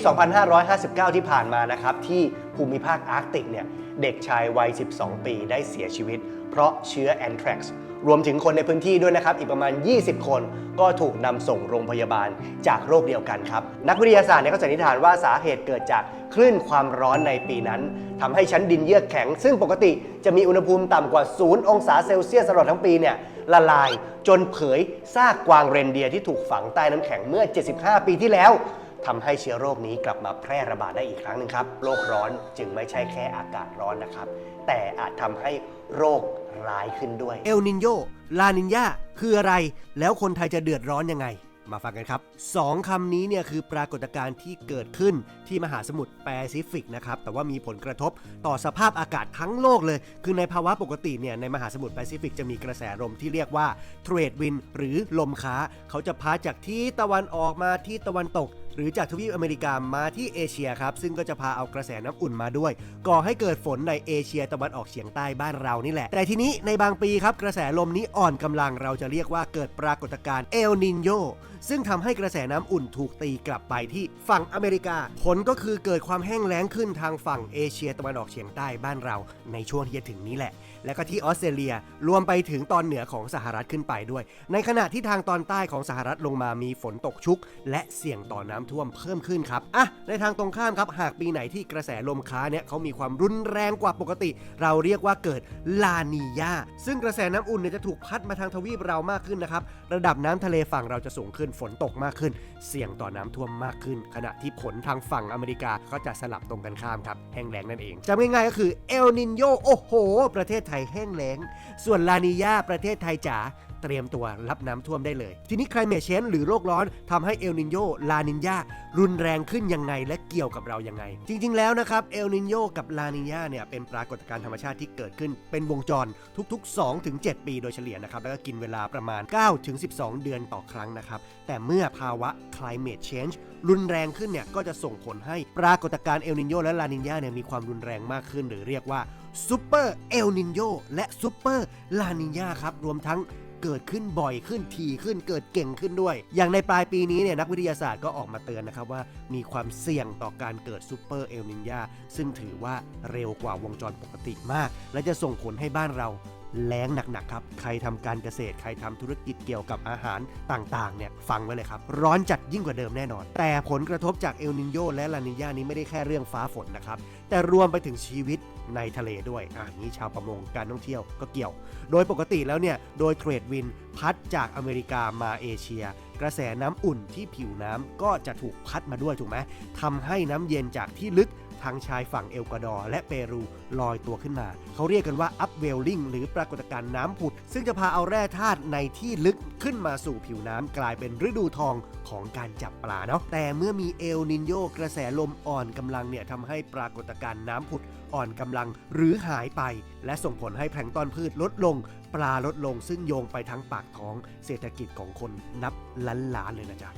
2559 ที่ผ่านมานะครับที่ภูมิภาคอาร์กติกเนี่ยเด็กชายวัย 12 ปีได้เสียชีวิตเพราะเชื้อแอนแทรกซ์รวมถึงคนในพื้นที่ด้วยนะครับอีกประมาณ20 คนก็ถูกนำส่งโรงพยาบาลจากโรคเดียวกันครับนักวิทยาศาสตร์ก็สันนิษฐานว่าสาเหตุเกิดจากคลื่นความร้อนในปีนั้นทำให้ชั้นดินเยือกแข็งซึ่งปกติจะมีอุณหภูมิต่ำกว่า0 องศาเซลเซียสตลอดทั้งปีเนี่ยละลายจนเผยซากกวางเรนเดียร์ที่ถูกฝังใต้น้ำแข็งเมื่อ75 ปีที่แล้วทำให้เชื้อโรคนี้กลับมาแพร่ระบาดได้อีกครั้งหนึ่งครับโลกร้อนจึงไม่ใช่แค่อากาศร้อนนะครับแต่อาจทำให้โรคร้ายขึ้นด้วยเอลนินโยลานินญาคืออะไรแล้วคนไทยจะเดือดร้อนยังไงมาฟังกันครับ2คำนี้เนี่ยคือปรากฏการณ์ที่เกิดขึ้นที่มหาสมุทรแปซิฟิกนะครับแต่ว่ามีผลกระทบต่อสภาพอากาศทั้งโลกเลยคือในภาวะปกติเนี่ยในมหาสมุทรแปซิฟิกจะมีกระแสลมที่เรียกว่าเทรดวินหรือลมค้าเขาจะพัดจากที่ตะวันออกมาที่ตะวันตกหรือจากทวีปอเมริกามาที่เอเชียครับซึ่งก็จะพาเอากระแสน้ำอุ่นมาด้วยก่อให้เกิดฝนในเอเชียตะวันออกเฉียงใต้บ้านเรานี่แหละแต่ทีนี้ในบางปีครับกระแสลมนี้อ่อนกำลังเราจะเรียกว่าเกิดปรากฏการณ์เอลนินโยซึ่งทำให้กระแสน้ำอุ่นถูกตีกลับไปที่ฝั่งอเมริกาผลก็คือเกิดความแห้งแล้งขึ้นทางฝั่งเอเชียตะวันออกเฉียงใต้บ้านเราในช่วงที่จะถึงนี้แหละและก็ที่ออสเตรเลียรวมไปถึงตอนเหนือของสหรัฐขึ้นไปด้วยในขณะที่ทางตอนใต้ของสหรัฐลงมามีฝนตกชุกและเสี่ยงต่อน้ำท่วมเพิ่มขึ้นครับในทางตรงข้ามครับหากปีไหนที่กระแสลมค้าเนี่ยเขามีความรุนแรงกว่าปกติเราเรียกว่าเกิดลานีญาซึ่งกระแสน้ำอุ่นเนี่ยจะถูกพัดมาทางทวีปเรามากขึ้นนะครับระดับน้ำทะเลฝั่งเราจะสูงขึ้นฝนตกมากขึ้นเสี่ยงต่อน้ำท่วมมากขึ้นขณะที่ผลทางฝั่งอเมริกาก็จะสลับตรงกันข้ามครับแห้งแล้งนั่นเองจำง่ายๆก็คือเอลนินโยโอ้โหประเทศไทยแห้งแล้งส่วนลานีญาประเทศไทยจ๋าเตรียมตัวรับน้ำท่วมได้เลยทีนี้ climate change หรือโลกร้อนทำให้เอลนินโยลานินญารุนแรงขึ้นยังไงและเกี่ยวกับเรายังไงจริงๆแล้วนะครับเอลนินโยกับลานินญาเนี่ยเป็นปรากฏการณ์ธรรมชาติที่เกิดขึ้นเป็นวงจรทุกๆ 2-7 ปีโดยเฉลี่ยนะครับแล้วก็กินเวลาประมาณ 9-12 เดือนต่อครั้งนะครับแต่เมื่อภาวะ climate change รุนแรงขึ้นเนี่ยก็จะส่งผลให้ปรากฏการณ์เอลนินโยและลานินญาเนี่ยมีความรุนแรงมากขึ้นหรือเรียกว่าซูเปอร์เอลนินโยและซูเปอร์ลานินญาครับรวมทั้งเกิดขึ้นบ่อยขึ้นถี่ขึ้นเกิดเก่งขึ้นด้วยอย่างในปลายปีนี้เนี่ยนักวิทยาศาสตร์ก็ออกมาเตือนนะครับว่ามีความเสี่ยงต่อการเกิดซูเปอร์เอลนินญาซึ่งถือว่าเร็วกว่าวงจรปกติมากและจะส่งผลให้บ้านเราแล้งหนักๆครับใครทำการเกษตรใครทำธุรกิจเกี่ยวกับอาหารต่างๆเนี่ยฟังไว้เลยครับร้อนจัดยิ่งกว่าเดิมแน่นอนแต่ผลกระทบจากเอลนินโยและลานินญานี้ไม่ได้แค่เรื่องฟ้าฝนนะครับแต่รวมไปถึงชีวิตในทะเลด้วยนี้ชาวประมงการท่องเที่ยวก็เกี่ยวโดยปกติแล้วเนี่ยโดยเทรดวินพัดจากอเมริกามาเอเชียกระแสน้ำอุ่นที่ผิวน้ำก็จะถูกพัดมาด้วยถูกไหมทำให้น้ำเย็นจากที่ลึกทางชายฝั่งเอลกวาดอร์และเปรูลอยตัวขึ้นมาเขาเรียกกันว่าอัพเวลลิงหรือปรากฏการณ์น้ำผุดซึ่งจะพาเอาแร่ธาตุในที่ลึกขึ้นมาสู่ผิวน้ำกลายเป็นฤดูทองของการจับปลาเนาะแต่เมื่อมีเอลนินโยกระแสลมอ่อนกำลังเนี่ยทำให้ปรากฏการณ์น้ำผุดอ่อนกำลังหรือหายไปและส่งผลให้แพลงก์ตอนพืชลดลงปลาลดลงซึ่งโยงไปทั้งปากท้องเศรษฐกิจของคนนับล้านๆเลยนะจ๊ะ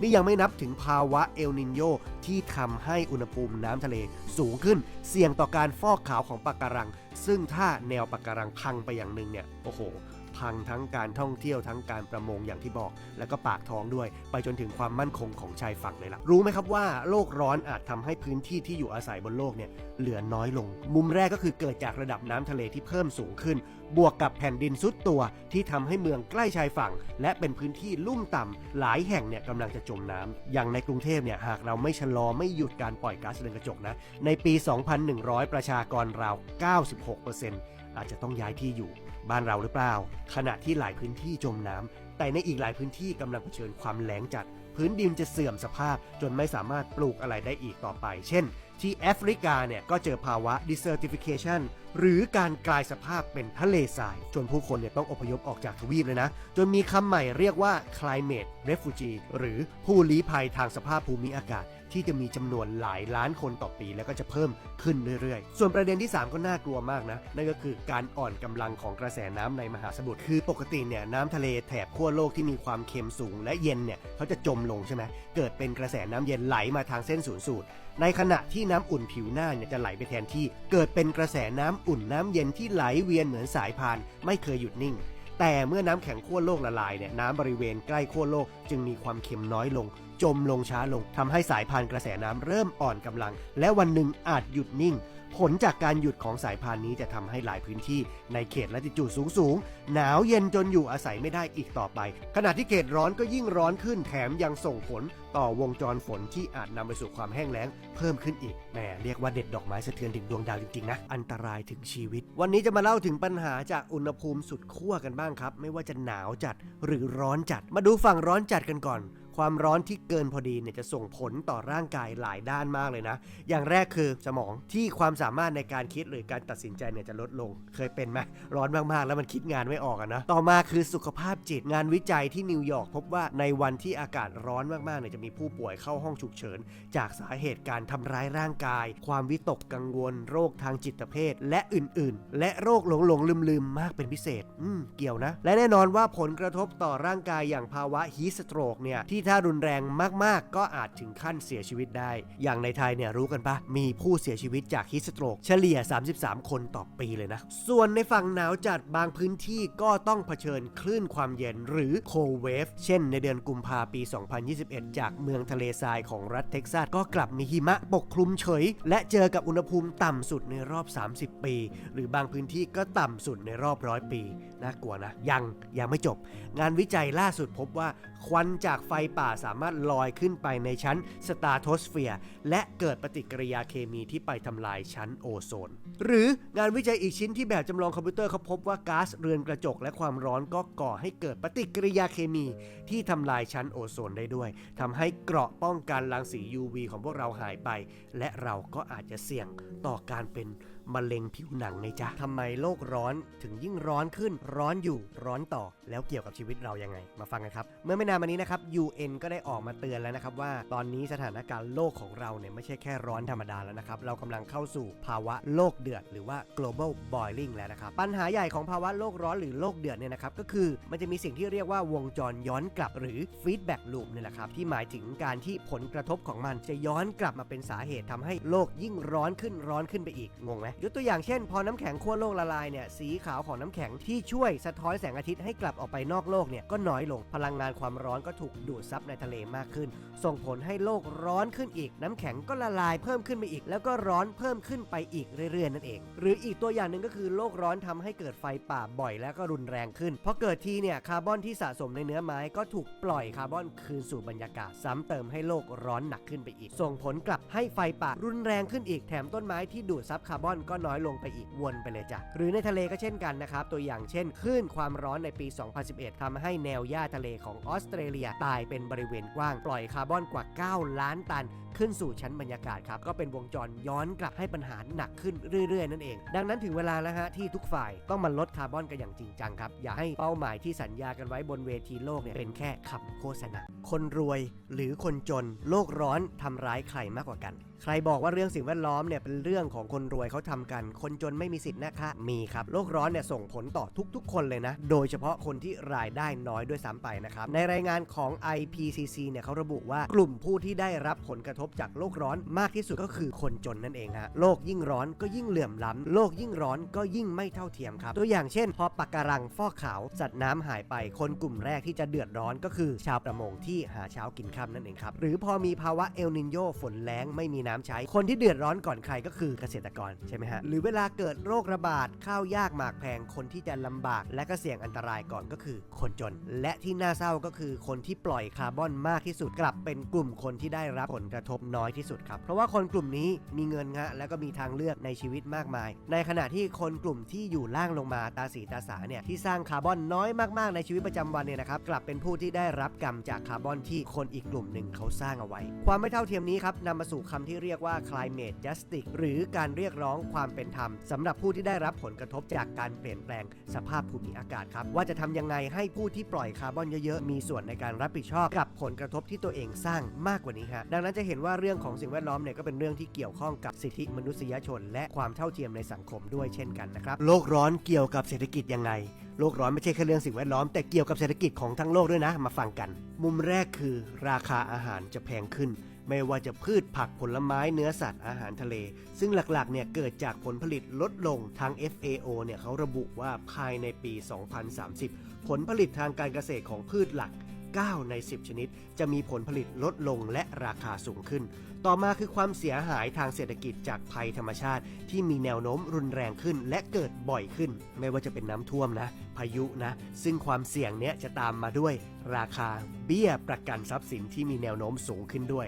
นี่ยังไม่นับถึงภาวะเอลนินโยที่ทำให้อุณหภูมิน้ำทะเลสูงขึ้นเสี่ยงต่อการฟอกขาวของปะการังซึ่งถ้าแนวปะการังพังไปอย่างหนึ่งเนี่ยโอ้โหภ พังทั้งการท่องเที่ยวทั้งการประมงอย่างที่บอกแล้วก็ปากท้องด้วยไปจนถึงความมั่นคงของชายฝั่งเลยล่ะรู้ไหมครับว่าโลกร้อนอาจทำให้พื้นที่ที่อยู่อาศัยบนโลกเนี่ยเหลือน้อยลงมุมแรกก็คือเกิดจากระดับน้ำทะเลที่เพิ่มสูงขึ้นบวกกับแผ่นดินซุดตัวที่ทำให้เมืองใกล้ชายฝั่งและเป็นพื้นที่ลุ่มต่ำหลายแห่งเนี่ยกำลังจะจมน้ำอย่างในกรุงเทพเนี่ยหากเราไม่ชะลอไม่หยุดการปล่อยก๊าซเรือนกระจกนะในปี 2100 ประชากรราว 96% อาจจะต้องย้ายที่อยู่บ้านเราหรือเปล่าขณะที่หลายพื้นที่จมน้ำแต่ในอีกหลายพื้นที่กำลังเผชิญความแล้งจัดพื้นดินจะเสื่อมสภาพจนไม่สามารถปลูกอะไรได้อีกต่อไปเช่นที่แอฟริกาเนี่ยก็เจอภาวะ desertification หรือการกลายสภาพเป็นทะเลทรายจนผู้คนเนี่ยต้องอพยพออกจากทวีปเลยนะจนมีคำใหม่เรียกว่า climate refugee หรือผู้ลี้ภัยทางสภาพภูมิอากาศที่จะมีจำนวนหลายล้านคนต่อปีแล้วก็จะเพิ่มขึ้นเรื่อยๆส่วนประเด็นที่ 3 ก็น่ากลัวมากนะนั่นก็คือการอ่อนกำลังของกระแสน้ำในมหาสมุทรคือปกติเนี่ยน้ำทะเลแถบขั้วโลกที่มีความเค็มสูงและเย็นเนี่ยเขาจะจมลงใช่ไหมเกิดเป็นกระแสน้ำเย็นไหลมาทางเส้นศูนย์สูตรในขณะที่น้ำอุ่นผิวหน้าเนี่ยจะไหลไปแทนที่เกิดเป็นกระแสน้ำอุ่นน้ำเย็นที่ไหลเวียนเหมือนสายพานไม่เคยหยุดนิ่งแต่เมื่อน้ำแข็งขั้วโลกละลายเนี่ยน้ำบริเวณใกล้ขั้วโลกจึงมีความเค็มน้อยลงจมลงช้าลงทำให้สายพานกระแสน้ำเริ่มอ่อนกำลังและวันหนึ่งอาจหยุดนิ่งผลจากการหยุดของสายพานนี้จะทำให้หลายพื้นที่ในเขตละติจูดสูงหนาวเย็นจนอยู่อาศัยไม่ได้อีกต่อไปขณะที่เขตร้อนก็ยิ่งร้อนขึ้นแถมยังส่งผลต่อวงจรฝนที่อาจนำไปสู่ความแห้งแล้งเพิ่มขึ้นอีกแหมเรียกว่าเด็ดดอกไม้สะเทือนถึงดวงดาวจริงๆนะอันตรายถึงชีวิตวันนี้จะมาเล่าถึงปัญหาจากอุณหภูมิสุดขั้วกันบ้างครับไม่ว่าจะหนาวจัดหรือร้อนจัดมาดูฝั่งร้อนจัดกันก่อนความร้อนที่เกินพอดีเนี่ยจะส่งผลต่อร่างกายหลายด้านมากเลยนะอย่างแรกคือสมองที่ความสามารถในการคิดหรือการตัดสินใจเนี่ยจะลดลงเคยเป็นไหมร้อนมากๆแล้วมันคิดงานไม่ออกนะต่อมาคือสุขภาพจิตงานวิจัยที่นิวยอร์กพบว่าในวันที่อากาศร้อนมากๆเนี่ยจะมีผู้ป่วยเข้าห้องฉุกเฉินจากสาเหตุการทำร้ายร่างกายความวิตกกังวลโรคทางจิตเภทและอื่นๆและโรคหลงลืมมากเป็นพิเศษเกี่ยวนะและแน่นอนว่าผลกระทบต่อร่างกายอย่างภาวะฮีทสโตรกเนี่ยที่ถ้ารุนแรงมากๆก็อาจถึงขั้นเสียชีวิตได้อย่างในไทยเนี่ยรู้กันปะมีผู้เสียชีวิตจากฮีทสโตรกเฉลี่ย33คนต่อปีเลยนะส่วนในฝั่งหนาวจัดบางพื้นที่ก็ต้องเผชิญคลื่นความเย็นหรือโคลด์เวฟเช่นในเดือนกุมภาพันธ์ปี 2021 จากเมืองทะเลทรายของรัฐเท็กซัสก็กลับมีหิมะปกคลุมเฉยและเจอกับอุณหภูมิต่ำสุดในรอบ30ปีหรือบางพื้นที่ก็ต่ำสุดในรอบ100ปีน่ากลัวนะยังไม่จบงานวิจัยล่าสุดพบว่าควันจากไฟป่าสามารถลอยขึ้นไปในชั้นสตราโทสเฟียร์และเกิดปฏิกิริยาเคมีที่ไปทำลายชั้นโอโซนหรืองานวิจัยอีกชิ้นที่แบบจำลองคอมพิวเตอร์เขาพบว่าก๊าซเรือนกระจกและความร้อนก็ก่อให้เกิดปฏิกิริยาเคมีที่ทำลายชั้นโอโซนได้ด้วยทำให้เกราะป้องกันรังสี UV ของพวกเราหายไปและเราก็อาจจะเสี่ยงต่อการเป็นมะเร็งผิวหนังไงจ๊ะทำไมโลกร้อนถึงยิ่งร้อนขึ้นร้อนอยู่ร้อนต่อแล้วเกี่ยวกับชีวิตเรายังไงมาฟังกันครับเมื่อไม่นานมานี้นะครับ UN ก็ได้ออกมาเตือนแล้วนะครับว่าตอนนี้สถานการณ์โลกของเราเนี่ยไม่ใช่แค่ร้อนธรรมดาแล้วนะครับเรากำลังเข้าสู่ภาวะโลกเดือดหรือว่า global boiling แล้วนะครับปัญหาใหญ่ของภาวะโลกร้อนหรือโลกเดือดเนี่ยนะครับก็คือมันจะมีสิ่งที่เรียกว่าวงจรย้อนกลับหรือ feedback loop เนี่ยแหละครับที่หมายถึงการที่ผลกระทบของมันจะย้อนกลับมาเป็นสาเหตุทำให้โลกยิ่งร้อนขึ้นไปอีกงงไหมยกตัวอย่างเช่นพอน้ำแข็งขั้วโลกละลายเนี่ยสีขาวของน้ำแข็งที่ช่วยสะท้อนแสงอาทิตย์ให้กลับออกไปนอกโลกเนี่ยก็น้อยลงพลังงานความร้อนก็ถูกดูดซับในทะเลมากขึ้นส่งผลให้โลกร้อนขึ้นอีกน้ำแข็งก็ละลายเพิ่มขึ้นไปอีกแล้วก็ร้อนเพิ่มขึ้นไปอีกเรื่อยๆนั่นเองหรืออีกตัวอย่างหนึ่งก็คือโลกร้อนทำให้เกิดไฟป่าบ่อยและก็รุนแรงขึ้นเพราะเกิดทีเนี่ยคาร์บอนที่สะสมในเนื้อไม้ก็ถูกปล่อยคาร์บอนคืนสู่บรรยากาศซ้ำเติมให้โลกร้อนหนักขึ้นไปอีกส่งผลกลับให้ไฟป่ารุนแรงขึ้นอีกแถมต้นไม้ที่ดูดซับคาร์บอนก็น้อยลงไปอีกวนไปเลยจ้ะหรือในทะเลก็เช่นกันนะครับตัวอย่างเช่นคลื่นความร้อนในปี 2011 ทำให้แนวหญ้าทะเลของออสเตรเลียตายเป็นบริเวณกว้างปล่อยคาร์บอนกว่า9 ล้านตันขึ้นสู่ชั้นบรรยากาศครับก็เป็นวงจรย้อนกลับให้ปัญหาหนักขึ้นเรื่อยๆนั่นเองดังนั้นถึงเวลาแล้วฮะที่ทุกฝ่ายต้องมาลดคาร์บอนกันอย่างจริงจังครับอย่าให้เป้าหมายที่สัญญากันไว้บนเวทีโลกเนี่ยเป็นแค่คำโฆษณาคนรวยหรือคนจนโลกร้อนทำร้ายใครมากกว่ากันใครบอกว่าเรื่องสิ่งแวดล้อมเนี่ยเป็นเรื่องของคนรวยเขาท ำกันคนจนไม่มีสิทธิ์นะคะมีครับโลกร้อนเนี่ยส่งผลต่อทุกๆคนเลยนะโดยเฉพาะคนที่รายได้น้อยด้วยซ้ำไปนะครับในรายงานของ IPCC เนี่ยเขาระบุว่ากลุ่มผู้ที่ได้รับผลกระทบจากโลกร้อนมากที่สุดก็คือคนจนนั่นเองฮะโลกยิ่งร้อนก็ยิ่งเหลื่อมล้ำโลกยิ่งร้อนก็ยิ่งไม่เท่าเทียมครับตัวอย่างเช่นพอปะการังฟอกขาวสัตว์น้ำหายไปคนกลุ่มแรกที่จะเดือดร้อนก็คือชาวประมงที่หาเช้ากินค่ำนั่นเองครับหรือพอมีภาวะเอลนิโญฝนแล้งไม่มีน้ำใช้คนที่เดือดร้อนก่อนใครก็คือเกษตรกรใช่ไหมฮะหรือเวลาเกิดโรคระบาดข้าวยากหมากแพงคนที่จะลำบากและก็เสี่ยงอันตรายก่อนก็คือคนจนและที่น่าเศร้าก็คือคนที่ปล่อยคาร์บอนมากที่สุดกลับเป็นกลุ่มคนที่ได้รับผลกระทบน้อยที่สุดครับเพราะว่าคนกลุ่มนี้มีเงินฮะแล้วก็มีทางเลือกในชีวิตมากมายในขณะที่คนกลุ่มที่อยู่ล่างลงมาตาสีตาสาเนี่ยที่สร้างคาร์บอนน้อยมากๆในชีวิตประจำวันเนี่ยนะครับกลับเป็นผู้ที่ได้รับกรรมจากคาร์บอนที่คนอีกกลุ่มหนึ่งเขาสร้างเอาไว้ความไม่เท่าเทียมนี้ครับนำมาสู่คำที่เรียกว่า climate justice หรือการเรียกร้องความเป็นธรรมสำหรับผู้ที่ได้รับผลกระทบจากการเปลี่ยนแปลงสภาพภูมิอากาศครับว่าจะทำยังไงให้ผู้ที่ปล่อยคาร์บอนเยอะๆมีส่วนในการรับผิดชอบกับผลกระทบที่ตัวเองสร้างมากกว่านี้ฮะดังนั้นจะเห็นว่าเรื่องของสิ่งแวดล้อมเนี่ยก็เป็นเรื่องที่เกี่ยวข้องกับสิทธิมนุษยชนและความเท่าเทียมในสังคมด้วยเช่นกันนะครับโลกร้อนเกี่ยวกับเศรษฐกิจยังไงโลกร้อนไม่ใช่แค่เรื่องสิ่งแวดล้อมแต่เกี่ยวกับเศรษฐกิจของทั้งโลกด้วยนะมาฟังกันมุมแรกคือราคาอาหารจะแพงขึ้นไม่ว่าจะพืชผักผลไม้เนื้อสัตว์อาหารทะเลซึ่งหลักๆเนี่ยเกิดจากผลผลิตลดลงทาง FAO เนี่ยเขาระบุว่าภายในปี 2030 ผลผลิตทางการเกษตรของพืชหลัก9 ใน 10 ชนิดจะมีผลผลิตลดลงและราคาสูงขึ้นต่อมาคือความเสียหายทางเศรษฐกิจจากภัยธรรมชาติที่มีแนวโน้มรุนแรงขึ้นและเกิดบ่อยขึ้นไม่ว่าจะเป็นน้ำท่วมนะพายุนะซึ่งความเสี่ยงเนี้ยจะตามมาด้วยราคาเบี้ยประกันทรัพย์สินที่มีแนวโน้มสูงขึ้นด้วย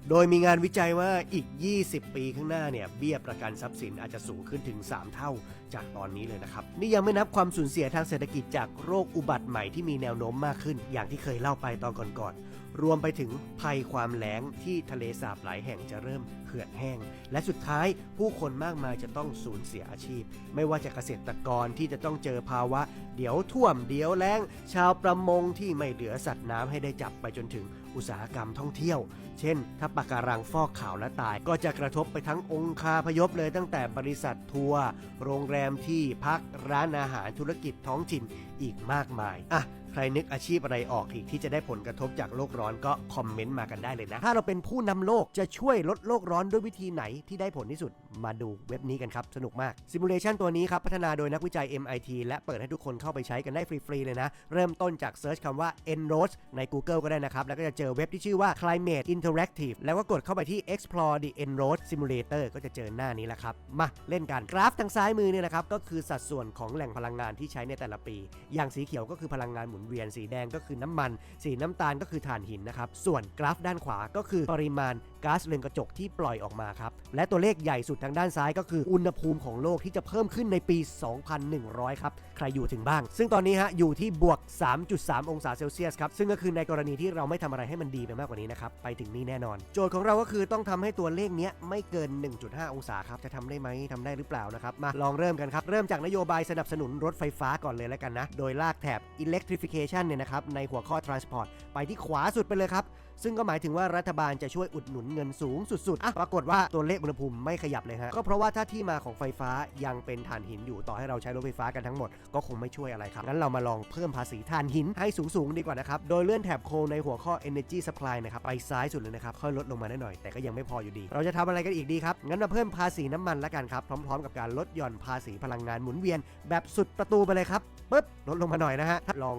โดยมีงานวิจัยว่าอีก20 ปีข้างหน้าเนี่ยเบี้ยประกันทรัพย์สินอาจจะสูงขึ้นถึง3 เท่าจากตอนนี้เลยนะครับนี่ยังไม่นับความสูญเสียทางเศรษฐกิจจากโรคอุบัติใหม่ที่มีแนวโน้มมากขึ้นอย่างที่เคยเล่าไปตอนก่อนๆรวมไปถึงภัยความแล้งที่ทะเลสาบหลายแห่งจะเริ่มเหือดแห้งและสุดท้ายผู้คนมากมายจะต้องสูญเสียอาชีพไม่ว่าจะเกษตรกรที่จะต้องเจอภาวะเดี๋ยวท่วมเดี๋ยวแล้งชาวประมงที่ไม่เหลือสัตว์น้ำให้ได้จับไปจนถึงอุตสาหกรรมท่องเที่ยวเช่นถ้าปะการังฟอกขาวและตายก็จะกระทบไปทั้งองคาพยพเลยตั้งแต่บริษัททัวร์โรงแรมที่พักร้านอาหารธุรกิจท้องถิ่นอีกมากมายใครนึกอาชีพอะไรออกอีกที่จะได้ผลกระทบจากโลกร้อนก็คอมเมนต์มากันได้เลยนะถ้าเราเป็นผู้นำโลกจะช่วยลดโลกร้อนด้วยวิธีไหนที่ได้ผลที่สุดมาดูเว็บนี้กันครับสนุกมากซิมูเลชันตัวนี้ครับพัฒนาโดยนักวิจัย MIT และเปิดให้ทุกคนเข้าไปใช้กันได้ฟรีๆเลยนะเริ่มต้นจากเซิร์ชคำว่า En-ROADS ใน Google ก็ได้นะครับแล้วก็จะเจอเว็บที่ชื่อว่า Climate Interactive แล้วก็กดเข้าไปที่ Explore the En-ROADS Simulator ก็จะเจอหน้านี้แหละครับมาเล่นกันกราฟทางซ้ายมือเนี่ยนะครับก็คือสัดส่วนของแหล่งพลังงานที่ใช้ในแต่ละปีอย่างสีเขียวก็คือพลังงานหมุนเวียนสีแดงก็คือน้ำมันสีน้ำตาลก็คือถ่านหินนะครับส่วนกราฟด้านขวาก็คือปริมาณก๊าซเรือนกระจกที่ปล่อยออกมาครับและตัวเลขใหญ่สุดทางด้านซ้ายก็คืออุณหภูมิของโลกที่จะเพิ่มขึ้นในปี 2100 ครับใครอยู่ถึงบ้างซึ่งตอนนี้ฮะอยู่ที่บวก 3.3 องศาเซลเซียสครับซึ่งก็คือในกรณีที่เราไม่ทำอะไรให้มันดีไปมากกว่านี้นะครับไปถึงนี่แน่นอนโจทย์ของเราก็คือต้องทำให้ตัวเลขนี้ไม่เกิน 1.5 องศาครับจะทำได้ไหมทำได้หรือเปล่านะครับมาลองเริ่มกันครับเริ่มจากนโยบายสนับสนุนรถไฟฟ้าก่อนเลยแล้วกันนะโดยลากแถบ electrification เนี่ยนะครับในหัวข้อ transport ไปที่ขวาสุดไปเลยครับซึ่งก็หมายถึงว่ารัฐบาลจะช่วยอุดหนุนเงินสูงสุดๆปรากฏว่าตัวเลขอุณหภูมิไม่ขยับเลยฮะก็เพราะว่าถ้าที่มาของไฟฟ้ายังเป็นถ่านหินอยู่ต่อให้เราใช้รถไฟฟ้ากันทั้งหมดก็คงไม่ช่วยอะไรครับงั้นเรามาลองเพิ่มภาษีถ่านหินให้สูงๆดีกว่านะครับโดยเลื่อนแถบโคในหัวข้อ energy supply นะครับไปซ้ายสุดเลยนะครับค่อยลดลงมาได้หน่อยแต่ก็ยังไม่พออยู่ดีเราจะทำอะไรกันอีกดีครับงั้นมาเพิ่มภาษีน้ำมันละกันครับพร้อมๆกับการลดหย่อนภาษีพลังงานหมุนเวียนแบบสุดประตูไปเลยครับปึ๊บลดลงมาหน่อยนะฮะลอง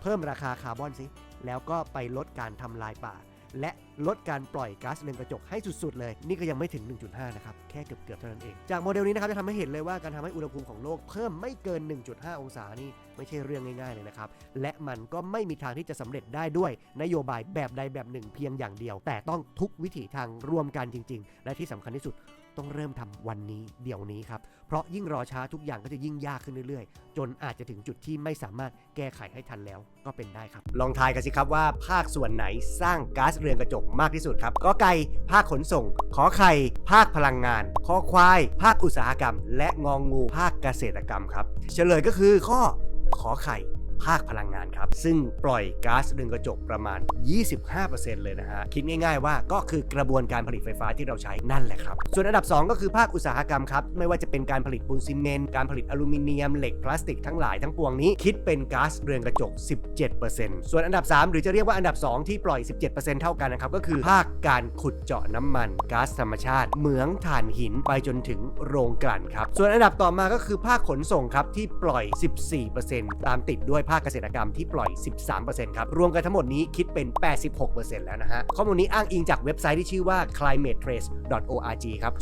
เพิ่มราคาคาร์บอนสิแล้วก็ไปลดการทำลายป่าและลดการปล่อยก๊าซเรือนกระจกให้สุดๆเลยนี่ก็ยังไม่ถึง 1.5 นะครับแค่เกือบๆเท่านั้นเองจากโมเดลนี้นะครับจะทำให้เห็นเลยว่าการทำให้อุณหภูมิของโลกเพิ่มไม่เกิน 1.5 องศานี่ไม่ใช่เรื่องง่ายๆเลยนะครับและมันก็ไม่มีทางที่จะสำเร็จได้ด้วยนโยบายแบบใดแบบหนึ่งเพียงอย่างเดียวแต่ต้องทุกวิถีทางรวมกันจริงๆและที่สำคัญที่สุดต้องเริ่มทำวันนี้เดี๋ยวนี้ครับเพราะยิ่งรอช้าทุกอย่างก็จะยิ่งยากขึ้นเรื่อยๆจนอาจจะถึงจุดที่ไม่สามารถแก้ไขให้ทันแล้วก็เป็นได้ครับลองทายกันสิครับว่าภาคส่วนไหนสร้างก๊าซเรือนกระจกมากที่สุดครับกอไก่ภาคขนส่งขอไข่ภาคพลังงานคอควายภาคอุตสาหกรรมและงองูภาคเกษตรกรรมครับเฉลยก็คือข้อขอไข่ ภาคพลังงานครับซึ่งปล่อยก๊าซเรือนกระจกประมาณ 25% เลยนะฮะคิดง่ายๆว่าก็คือกระบวนการผลิตไฟฟ้าที่เราใช้นั่นแหละครับส่วนอันดับ2ก็คือภาคอุตสาหกรรมครับไม่ว่าจะเป็นการผลิตปูนซีเมนต์การผลิตอลูมิเนียมเหล็กพลาสติกทั้งหลายทั้งปวงนี้คิดเป็นก๊าซเรือนกระจก 17% ส่วนอันดับ3หรือจะเรียกว่าอันดับ2ที่ปล่อย 17% เท่ากันนะครับก็คือภาคการขุดเจาะน้ำมันก๊าซธรรมชาติเหมืองถ่านหินไปจนถึงโรงกลั่นครับส่วนอันดับต่อมาก็คือภาคขนส่งครับที่ปล่อย 14% ตามติดด้วยภาคเกษตรกรรมที่ปล่อย 13% ครับรวมกันทั้งหมดนี้คิดเป็น 86% แล้วนะฮะข้อมูลนี้อ้างอิงจากเว็บไซต์ที่ชื่อว่า climatetrace.org ครับ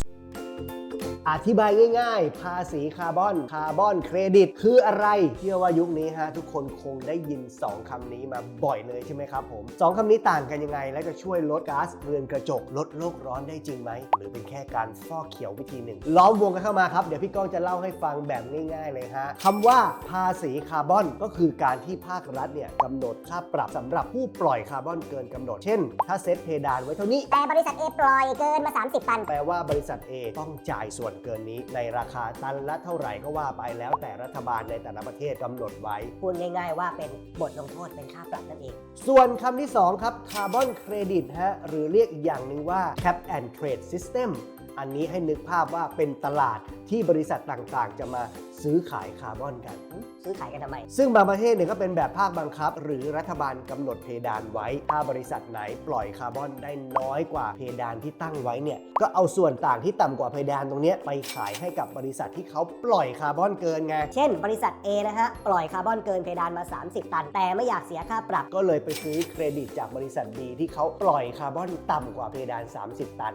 อธิบายง่ายๆภาษีคาร์บอนเครดิตคืออะไรเชื่อว่ายุคนี้ฮะทุกคนคงได้ยิน2คำนี้มาบ่อยเลยใช่ไหมครับผม2คำนี้ต่างกันยังไงและจะช่วยลดก๊าซเรือนกระจกลดโลกร้อนได้จริงไหมหรือเป็นแค่การฟอกเขียววิธีหนึ่งล้อมวงกันเข้ามาครับเดี๋ยวพี่ก้องจะเล่าให้ฟังแบบง่ายๆเลยฮะคำว่าภาษีคาร์บอนก็คือการที่ภาครัฐเนี่ยกำหนดค่าปรับสำหรับผู้ปล่อยคาร์บอนเกินกำหนดเช่นถ้าเซตเพดานไว้เท่านี้แต่บริษัท A ปล่อยเกินมา30 ตันแปลว่าบริษัท A ต้องจ่ายส่วนเกินนี้ในราคาตันละเท่าไหร่ก็ว่าไปแล้วแต่รัฐบาลในแต่ละประเทศกำหนดไว้พูดง่ายๆว่าเป็นบทลงโทษเป็นค่าปรับนั่นเองส่วนคำที่2ครับคาร์บอนเครดิตฮะหรือเรียกอีกอย่างหนึ่งว่า Cap and Trade System อันนี้ให้นึกภาพว่าเป็นตลาดที่บริษัทต่างๆจะมาซื้อขายคาร์บอนกันซื้อขายกันทำไมซึ่งบางประเทศเนี่ยก็เป็นแบบภาคบังคับหรือรัฐบาลกำหนดเพดานไว้ถ้าบริษัทไหนปล่อยคาร์บอนได้น้อยกว่าเพดานที่ตั้งไว้เนี่ยก็เอาส่วนต่างที่ต่ำกว่าเพดานตรงนี้ไปขายให้กับบริษัทที่เขาปล่อยคาร์บอนเกินไงเช่นบริษัท A นะฮะปล่อยคาร์บอนเกินเพดานมา30 ตันแต่ไม่อยากเสียค่าปรับก็เลยไปซื้อเครดิตจากบริษัท B ที่เขาปล่อยคาร์บอนต่ำกว่าเพดาน30 ตัน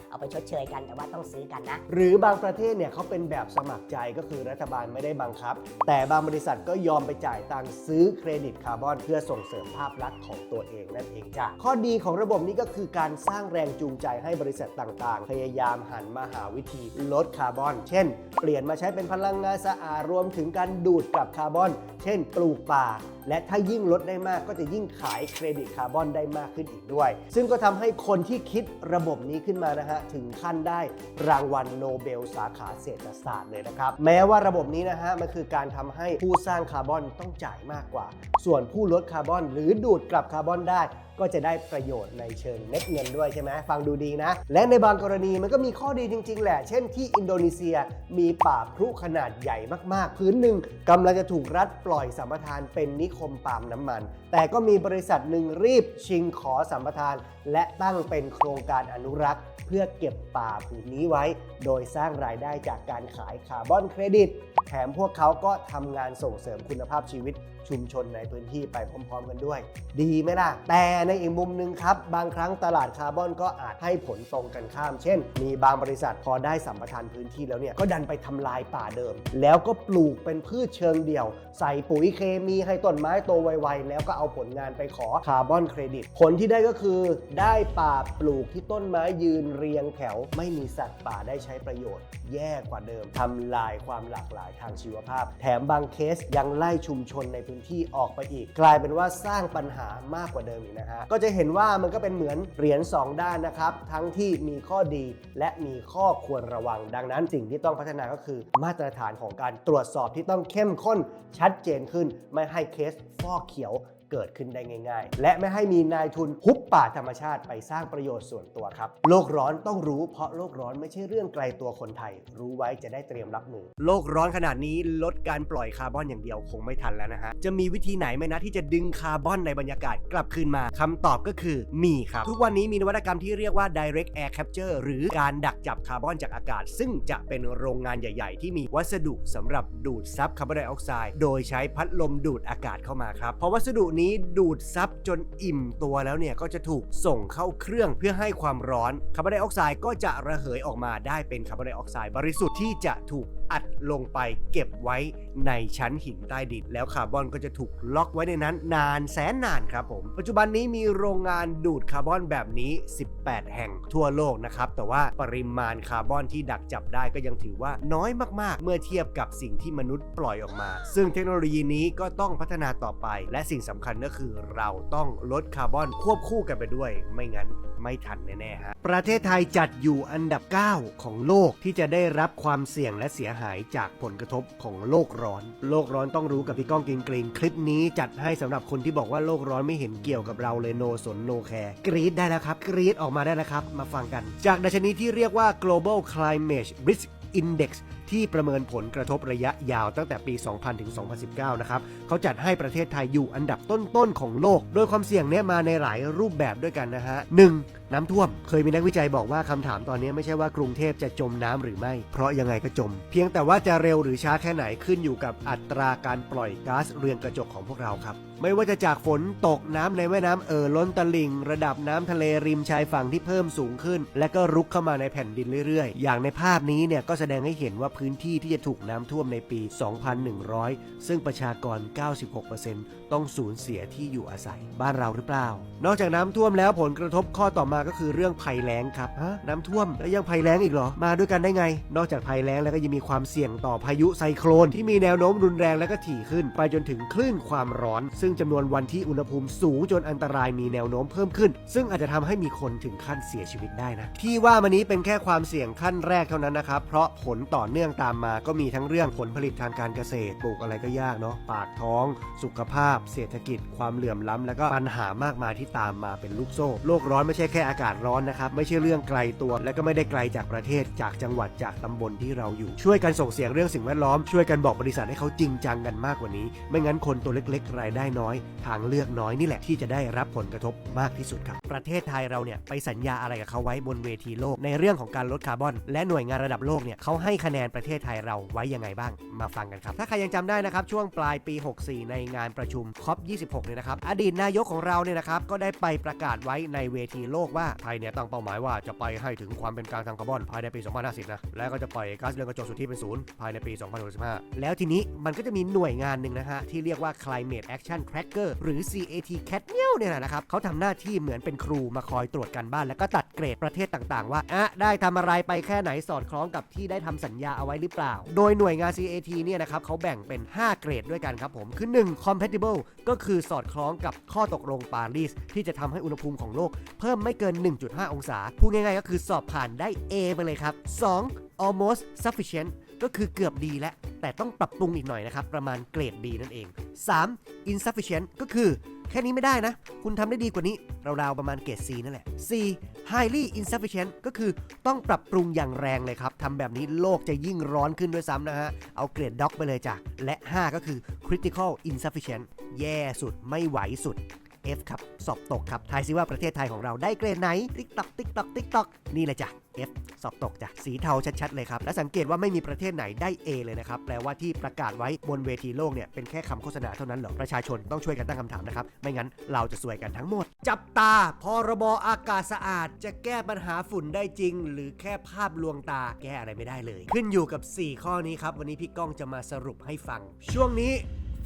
เอาไปชดเชยกันแต่ว่าต้องซื้อกันนะหรือบางประเทศเนี่ยเขาเป็นแบบสมัครใจก็คือรัฐบาลไม่ได้บังคับแต่บางบริษัทก็ยอมไปจ่ายตังค์ซื้อเครดิตคาร์บอนเพื่อส่งเสริมภาพลักษณ์ของตัวเองนั่นเองจ้ะข้อดีของระบบนี้ก็คือการสร้างแรงจูงใจให้บริษัทต่างๆพยายามหันมาหาวิธีลดคาร์บอนเช่นเปลี่ยนมาใช้เป็นพลังงานสะอาดรวมถึงการดูดกลับคาร์บอนเช่นปลูกป่าและถ้ายิ่งลดได้มากก็จะยิ่งขายเครดิตคาร์บอนได้มากขึ้นอีกด้วยซึ่งก็ทำให้คนที่คิดระบบนี้ขึ้นมานะฮะถึงขั้นได้รางวัลโนเบลสาขาเศรษฐศาสตร์เลยนะครับแม้ว่าระบบนี้นะฮะมันคือการทำให้ผู้สร้างคาร์บอนต้องจ่ายมากกว่าส่วนผู้ลดคาร์บอนหรือดูดกลับคาร์บอนได้ก็จะได้ประโยชน์ในเชิงเม็ดเงินด้วยใช่ไหมฟังดูดีนะและในบางกรณีมันก็มีข้อดีจริงๆแหละเช่นที่อินโดนีเซียมีป่าพรุขนาดใหญ่มากๆพื้นหนึ่งกำลังจะถูกรัฐปล่อยสัมปทานเป็นนิคมปาล์มน้ำมันแต่ก็มีบริษัทหนึ่งรีบชิงขอสัมปทานและตั้งเป็นโครงการอนุรักษ์เพื่อเก็บป่าผืนนี้ไว้โดยสร้างรายได้จากการขายคาร์บอนเครดิตแถมพวกเขาก็ทำงานส่งเสริมคุณภาพชีวิตชุมชนในพื้นที่ไปพร้อมๆกันด้วยดีไหมล่ะแต่ในอีกมุมหนึ่งครับบางครั้งตลาดคาร์บอนก็อาจให้ผลตรงกันข้ามเช่นมีบางบริษัทพอได้สัมปทานพื้นที่แล้วเนี่ยก็ดันไปทำลายป่าเดิมแล้วก็ปลูกเป็นพืชเชิงเดี่ยวใส่ปุ๋ยเคมีให้ต้นไม้โตไวๆแล้วก็เอาผลงานไปขอคาร์บอนเครดิตผลที่ได้ก็คือได้ป่าปลูกที่ต้นไม้ยืนเรียงแถวไม่มีสัตว์ป่าได้ใช้ประโยชน์แย่กว่าเดิมทำลายความหลากหลายทางชีวภาพแถมบางเคสยังไล่ชุมชนในพื้นที่ออกไปอีกกลายเป็นว่าสร้างปัญหามากกว่าเดิมอีกนะฮะก็จะเห็นว่ามันก็เป็นเหมือนเหรียญ2ด้านนะครับทั้งที่มีข้อดีและมีข้อควรระวังดังนั้นสิ่งที่ต้องพัฒนาก็คือมาตรฐานของการตรวจสอบที่ต้องเข้มข้นชัดเจนขึ้นไม่ให้เคสฟอกเขียวเกิดขึ้นได้ง่ายๆและไม่ให้มีนายทุนฮุบป่าธรรมชาติไปสร้างประโยชน์ส่วนตัวครับโลกร้อนต้องรู้เพราะโลกร้อนไม่ใช่เรื่องไกลตัวคนไทยรู้ไว้จะได้เตรียมรับมือโลกร้อนขนาดนี้ลดการปล่อยคาร์บอนอย่างเดียวคงไม่ทันแล้วนะฮะจะมีวิธีไหนไหมนะที่จะดึงคาร์บอนในบรรยากาศกลับคืนมาคำตอบก็คือมีครับทุกวันนี้มีนวัตกรรมที่เรียกว่า direct air capture หรือการดักจับคาร์บอนจากอากาศซึ่งจะเป็นโรงงานใหญ่ๆที่มีวัสดุสำหรับดูดซับคาร์บอนไดออกไซด์โดยใช้พัดลมดูดอากาศเข้ามาครับเพราะวัสดุนี้ดูดซับจนอิ่มตัวแล้วเนี่ยก็จะถูกส่งเข้าเครื่องเพื่อให้ความร้อนคาร์บอนไดออกไซด์ก็จะระเหยออกมาได้เป็นคาร์บอนไดออกไซด์บริสุทธิ์ที่จะถูกอัดลงไปเก็บไว้ในชั้นหินใต้ดินแล้วคาร์บอนก็จะถูกล็อกไว้ในนั้นนานแสนนานครับผมปัจจุบันนี้มีโรงงานดูดคาร์บอนแบบนี้18แห่งทั่วโลกนะครับแต่ว่าปริมาณคาร์บอนที่ดักจับได้ก็ยังถือว่าน้อยมากๆเมื่อเทียบกับสิ่งที่มนุษย์ปล่อยออกมาซึ่งเทคโนโลยีนี้ก็ต้องพัฒนาต่อไปและสิ่งสำคัญก็คือเราต้องลดคาร์บอนควบคู่กันไปด้วยไม่งั้นไม่ทันแน่ๆฮะ ประเทศไทยจัดอยู่อันดับ 9 ของโลกที่จะได้รับความเสี่ยงและเสียหายจากผลกระทบของโลกร้อนโลกร้อนต้องรู้กับพี่ก้องกินกรีนคลิปนี้จัดให้สำหรับคนที่บอกว่าโลกร้อนไม่เห็นเกี่ยวกับเราเลยโนสนโนแคร์กรี๊ดได้แล้วครับกรี๊ดออกมาได้แล้วครับมาฟังกันจากดัชนีที่เรียกว่า Global Climate Risk Index ที่ประเมินผลกระทบระยะยาวตั้งแต่ปี 2000 ถึง 2019 นะครับเขาจัดให้ประเทศไทยอยู่อันดับต้นๆของโลกโดยความเสี่ยงเนี้ยมาในหลายรูปแบบด้วยกันนะฮะ 1. น้ำท่วมเคยมีนักวิจัยบอกว่าคำถามตอนนี้ไม่ใช่ว่ากรุงเทพจะจมน้ำหรือไม่เพราะยังไงก็จมเพียงแต่ว่าจะเร็วหรือช้าแค่ไหนขึ้นอยู่กับอัตราการปล่อยก๊าซเรือนกระจกของพวกเราครับไม่ว่าจะจากฝนตกน้ำในแม่น้ำล้นตลิ่งระดับน้ำทะเลริมชายฝั่งที่เพิ่มสูงขึ้นและก็รุกเข้ามาในแผ่นดินเรื่อยๆอย่างในภาพนี้เนี่ยก็แสดงให้เห็นว่าพื้นที่ที่จะถูกน้ำท่วมในปี 2100 ซึ่งประชากร 96% ต้องสูญเสียที่อยู่อาศัยบ้านเราหรือเปล่านอกจากน้ำท่วมแล้วผลกระทบข้อต่อมาก็คือเรื่องภัยแล้งครับน้ำท่วมแล้วยังภัยแล้งอีกเหรอมาด้วยกันได้ไงนอกจากภัยแล้งแล้วก็ยังมีความเสี่ยงต่อพายุไซโคลนที่มีแนวโน้มรุนแรงและก็ถี่ขึ้นไปจนถึงคลื่นความร้อนซึ่งจำนวนวันที่อุณหภูมิสูงจนอันตรายมีแนวโน้มเพิ่มขึ้นซึ่งอาจจะทำให้มีคนถึงขั้นเสียชีวิตได้นะที่ว่ามานี้เป็นแค่ความเสี่ยงขั้นแรกเท่านั้นนะครับเพราะผลต่อเนื่องตามมาก็มีทั้งเรื่องผลผลิตทางการเกษตรปลูกอะไรก็ยากเนาะปากท้องสุขภาพเศรษฐกิจความเหลื่อมล้ำแล้วก็ปัญหามากมายที่ตามมาเป็นลูกโซ่โลกร้อนไม่ใช่แค่อากาศร้อนนะครับไม่ใช่เรื่องไกลตัวและก็ไม่ได้ไกลจากประเทศจากจังหวัดจากตำบลที่เราอยู่ช่วยกันส่งเสียงเรื่องสิ่งแวดล้อมช่วยกันบอกบริษัทให้เขาจริงจังกันมากกว่านี้ไม่งั้นคนตัวเล็กๆรายได้น้อยทางเลือกน้อยนี่แหละที่จะได้รับผลกระทบมากที่สุดครับประเทศไทยเราเนี่ยไปสัญญาอะไรกับเขาไว้บนเวทีโลกในเรื่องของการลดคาร์บอนและหน่วยงานระดับโลกเนี่ยเขาให้คะแนนประเทศไทยเราไว้ยังไงบ้างมาฟังกันครับถ้าใครยังจำได้นะครับช่วงปลายปี 64 ในงานประชุม COP26 เนี่ยนะครับอดีตนายกของเราเนี่ยนะครับก็ได้ไปประกาศไว้ในเวทีโลกว่าไทยเนี่ยตั้งเป้าหมายว่าจะไปให้ถึงความเป็นกลางทางคาร์บอนภายในปี 2050 นะแล้วก็จะปล่อยก๊าซเรือนกระจกสุทธิเป็นศูนย์ภายในปี 2065 แล้วทีนี้มันก็จะมีหน่วยงานหนึ่งนะฮะที่เรียกว่า Climate Action Tracker หรือ CAT เนี่ยนะครับเขาทำหน้าที่เหมือนเป็นครูมาคอยตรวจการบ้านแล้วก็ตัดเกรดประเทศต่างๆว่าได้ทำอะไรไปแค่ไหนสอดคล้องกับที่ได้ทำสัญญาเอาไว้หรือเปล่าโดยหน่วยงาน CAT เนี่ยนะครับเขาแบ่งเป็น5เกรดด้วยกันครับผมคือ1 compatible ก็คือสอดคล้องกับข้อตกลงปารีสที่จะทำให้อุณหภูมิของโลกเพิ่มไม่เกิน 1.5 องศาพูดง่ายๆก็คือสอบผ่านได้ A ไปเลยครับ2 almost sufficient ก็คือเกือบดีแล้วแต่ต้องปรับปรุงอีกหน่อยนะครับประมาณเกรด B นั่นเอง3 insufficient ก็คือแค่นี้ไม่ได้นะคุณทำได้ดีกว่านี้ราวๆประมาณเกรด C นั่นแหละ 4 highly insufficient ก็คือต้องปรับปรุงอย่างแรงเลยครับทำแบบนี้โลกจะยิ่งร้อนขึ้นด้วยซ้ำนะฮะเอาเกรดด็อกไปเลยจ้ะและ5ก็คือ critical insufficient แย่สุดไม่ไหวสุด F ครับสอบตกครับทายซิว่าประเทศไทยของเราได้เกรดไหนติ๊กตอกนี่เลยจ้ะ F สอบตกจ้ะสีเทาชัดๆเลยครับและสังเกตว่าไม่มีประเทศไหนได้ A เลยนะครับแปลว่าที่ประกาศไว้บนเวทีโลกเนี่ยเป็นแค่คำโฆษณาเท่านั้นเหรอประชาชนต้องช่วยกันตั้งคำถามนะครับไม่งั้นเราจะซวยกันทั้งหมดจับตาพรบอากาศสะอาดจะแก้ปัญหาฝุ่นได้จริงหรือแค่ภาพลวงตาแก้อะไรไม่ได้เลยขึ้นอยู่กับ4ข้อนี้ครับวันนี้พี่ก้องจะมาสรุปให้ฟังช่วงนี้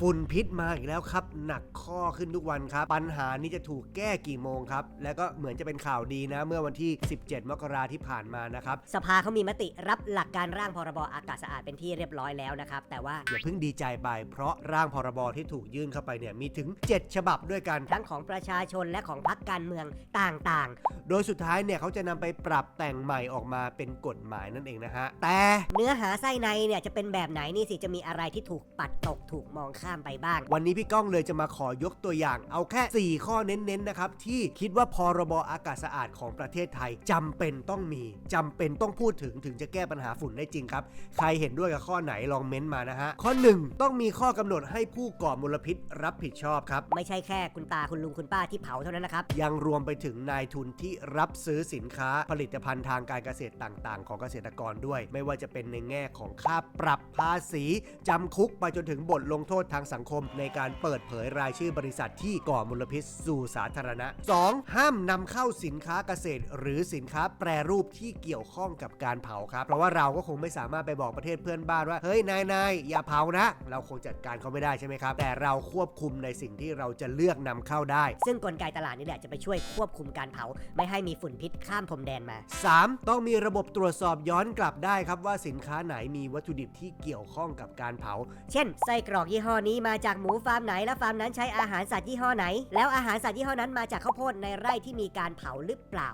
ฝุ่นพิษมาอีกแล้วครับหนักข้อขึ้นทุกวันครับปัญหานี้จะถูกแก้กี่โมงครับแล้วก็เหมือนจะเป็นข่าวดีนะเมื่อวันที่17 มกราคมที่ผ่านมานะครับสภาเขามีมติรับหลักการร่างพรบอากาศสะอาดเป็นที่เรียบร้อยแล้วนะครับแต่ว่าอย่าเพิ่งดีใจไปเพราะร่างพรบที่ถูกยื่นเข้าไปเนี่ยมีถึง7ฉบับด้วยกันทั้งของประชาชนและของพรรคการเมืองต่างๆโดยสุดท้ายเนี่ยเขาจะนำไปปรับแต่งใหม่ออกมาเป็นกฎหมายนั่นเองนะฮะแต่เนื้อหาไส้ในเนี่ยจะเป็นแบบไหนนี่สิจะมีอะไรที่ถูกปัดตกถูกมองข้ามไปบ้างวันนี้พี่ก้องเลยจะมาขอยกตัวอย่างเอาแค่4ข้อเน้นๆนะครับที่คิดว่าพรบอากาศสะอาดของประเทศไทยจำเป็นต้องมีจำเป็นต้องพูดถึงจะแก้ปัญหาฝุ่นได้จริงครับใครเห็นด้วยกับข้อไหนลองเม้นต์มานะฮะข้อ1ต้องมีข้อกำหนดให้ผู้ก่อมลพิษรับผิดชอบครับไม่ใช่แค่คุณตาคุณลุงคุณป้าที่เผาเท่านั้นนะครับยังรวมไปถึงนายทุนที่รับซื้อสินค้าผลิตภัณฑ์ทางการเกษตรต่างๆของเกษตรกรด้วยไม่ว่าจะเป็นในแง่ของค่าปรับภาษีจำคุกไปจนถึงบทลงโทษทางสังคมในการเปิดเผยรายชื่อบริษัทที่ก่อมลพิษสู่สาธารณะ 2. ห้ามนำเข้าสินค้าเกษตรหรือสินค้าแปรรูปที่เกี่ยวข้องกับการเผาครับเพราะว่าเราก็คงไม่สามารถไปบอกประเทศเพื่อนบ้านว่าเฮ้ยนายอย่าเผานะเราคงจัดการเขาไม่ได้ใช่ไหมครับแต่เราควบคุมในสิ่งที่เราจะเลือกนำเข้าได้ซึ่งกลไกตลาดนี่แหละจะไปช่วยควบคุมการเผาไม่ให้มีฝุ่นพิษข้ามพรมแดนมา 3. ต้องมีระบบตรวจสอบย้อนกลับได้ครับว่าสินค้าไหนมีวัตถุดิบที่เกี่ยวข้องกับการเผาเช่นไส้กรอกยี่ห้อ นี้มาจากหมูฟาร์มไหนและฟาร์มนั้นใช้อาหารสัตว์ยี่ห้อไหนแล้วอาหารสัตว์ยี่ห้อนั้นมาจากข้าวโพดในไร่ที่มีการเผาหรือเปล่า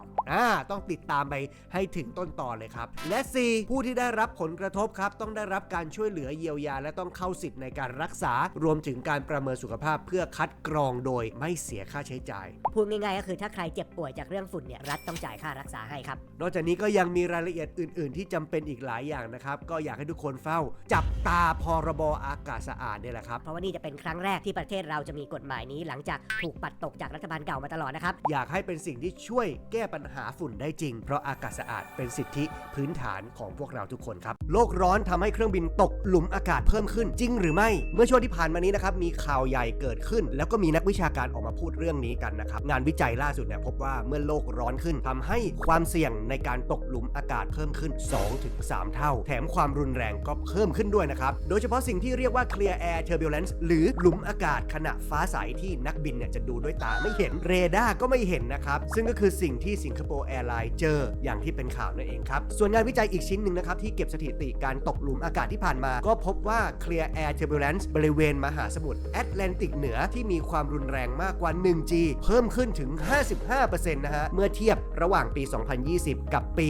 ต้องติดตามไปให้ถึงต้นตอนเลยครับและ 4. ผู้ที่ได้รับผลกระทบครับต้องได้รับการช่วยเหลือเยียวยาและต้องเข้าสิทธิ์ในการรักษารวมถึงการประเมินสุขภาพเพื่อคัดกรองโดยไม่เสียค่าใช้จ่ายพูดง่ายๆก็คือถ้าใครเจ็บป่วยจากเรื่องฝุ่นเนี่ยรัฐต้องจ่ายค่ารักษาให้ครับนอกจากนี้ก็ยังมีรายละเอียดอื่นๆที่จำเป็นอีกหลายอย่างนะครับก็อยากให้ทุกคนเฝ้าจับตาพรบอากาศสะอาดเนี่ยแหละครับเพราะว่านี่จะเป็นครั้งแรกที่ประเทศเราจะมีกฎหมายนี้หลังจากถูกปัดตกจากรัฐบาลเก่ามาตลอดนะครับอยากให้เป็นสิ่งที่ช่วยแก้ปัญหาฝุ่นได้จริงเพราะอากาศสะอาดเป็นสิทธิพื้นฐานของพวกเราทุกคนครับโลกร้อนทำให้เครื่องบินตกหลุมอากาศเพิ่มขึ้นจริงหรือไม่เมื่อช่วงที่ผ่านมานี้นะครับมีข่าวใหญ่เกิดขึ้นแล้วก็มีนักวิชาการออกมาพูดเรื่องนี้กันนะครับงานวิจัยล่าสุดเนี่ยพบว่าเมื่อโลกร้อนขึ้นทำให้ความเสี่ยงในการตกหลุมอากาศเพิ่มขึ้น 2-3 เท่าแถมความรุนแรงก็เพิ่มขึ้นด้วยนะครับโดยเฉพาะสิ่งที่เรียกว่า clear air turbulence หรือหลุมอากาศขณะฟ้าใสที่นักบินเนี่ยจะดูด้วยตาไม่เห็นเรดาร์ก็ไม่เห็นนะครับซึ่งก็คือสิ่งที่สิงคโปร์แอร์ไลน์เจออย่างที่เป็นข่าวนั่นเองครับส่วนงานวิจัยอีกชิ้นหนึ่งนะครับที่เก็บสถิติการตกหลุมอากาศที่ผ่านมาก็พบว่า clear air turbulence บริเวณมหาสมุทรแอตแลนติกเหนือที่มีความรุนแรงมากกว่า 1G เพิ่มขึ้นถึง 55% นะฮะเมื่อเทียบระหว่างปี 2020 กับปี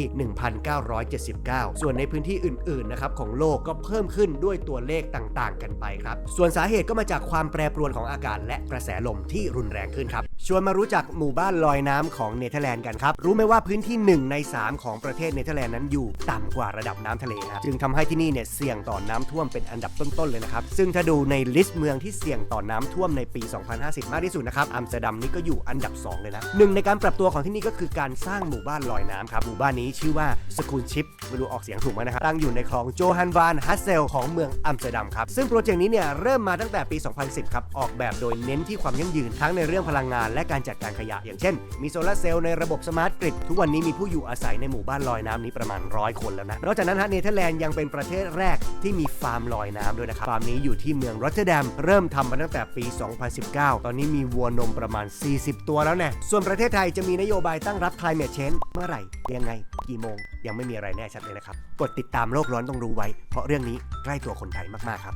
1979 ส่วนในพื้นที่อื่นๆนะครับของโลกก็เพิ่มขึ้นด้วยตัวเลขต่างๆกันไปครับส่วนสาเหตุก็มาจากความแปรปรวนของอากาศและกระแสลมที่รุนแรงขึ้นครับชวนมารู้จักหมู่บ้านลอยน้ำของเนเธอร์แลนด์กันครับรู้ไหมว่าพื้นที่1ใน3ของประเทศเนเธอร์แลนด์นั้นอยู่ต่ำกว่าระดับน้ำทะเลครับจึงทำให้ที่นี่เนี่ยเสี่ยงต่อน้ำท่วมเป็นอันดับต้นๆเลยนะครับซึ่งถ้าดูในลิสต์เมืองที่เสี่ยงต่อน้ำท่วมในปี 2050 มากที่สุดนะครับอัมสเตอร์ดัมนี่ก็อยู่อันดับ2เลยนะหนึ่งในการปรับตัวของที่นี่ก็คือการสร้างหมู่บ้านลอยน้ำครับหมู่บ้านนี้ชื่อว่าสกูลชิปไม่รู้ออกเสียงถูกไหมนะครับตั้งอยู่ในคลองโจฮันวานฮัสเซลของเมืองอัมสเตอร์ดัมครับซึ่งโปรเจกต์นี้เนี่ยเริ่มมาตั้งแต่ปี 2010 ครับออกแบบโดยเน้นที่ความยั่งยืนทั้งในเรื่องพลังงานและการจัดการขยะอย่างเช่นมีโซลาร์เซลล์ในระบบสมาร์ทกริดทุกวันนี้มีผู้อยู่อาศัยในหมู่บ้านลอยน้ำนี้ประมาณ100 คนแล้วนะนอกจากนั้นเนเธอร์แลนด์ยังเป็นประเทศแรกที่มีฟาร์มลอยน้ำด้วยนะครับฟาร์มนี้อยู่ที่เมืองรอตเตอร์ดัมเริ่มทำมาตั้งแต่ปี 2019 ตอนนี้มีวัวนมประมาณ40 ตัวแล้วเนี่ยส่วนประเทศไทยจะมีนโยบายตั้งรับ climate change เมื่อไหร่ยังไงกี่โมงยังไม่มีอะไรแน่ชัดเลยนะครับกดติดตามโลกร้อนต้องรู้ไว้เพราะเรื่องนี้ใกล้ตัวคนไทยมากๆครับ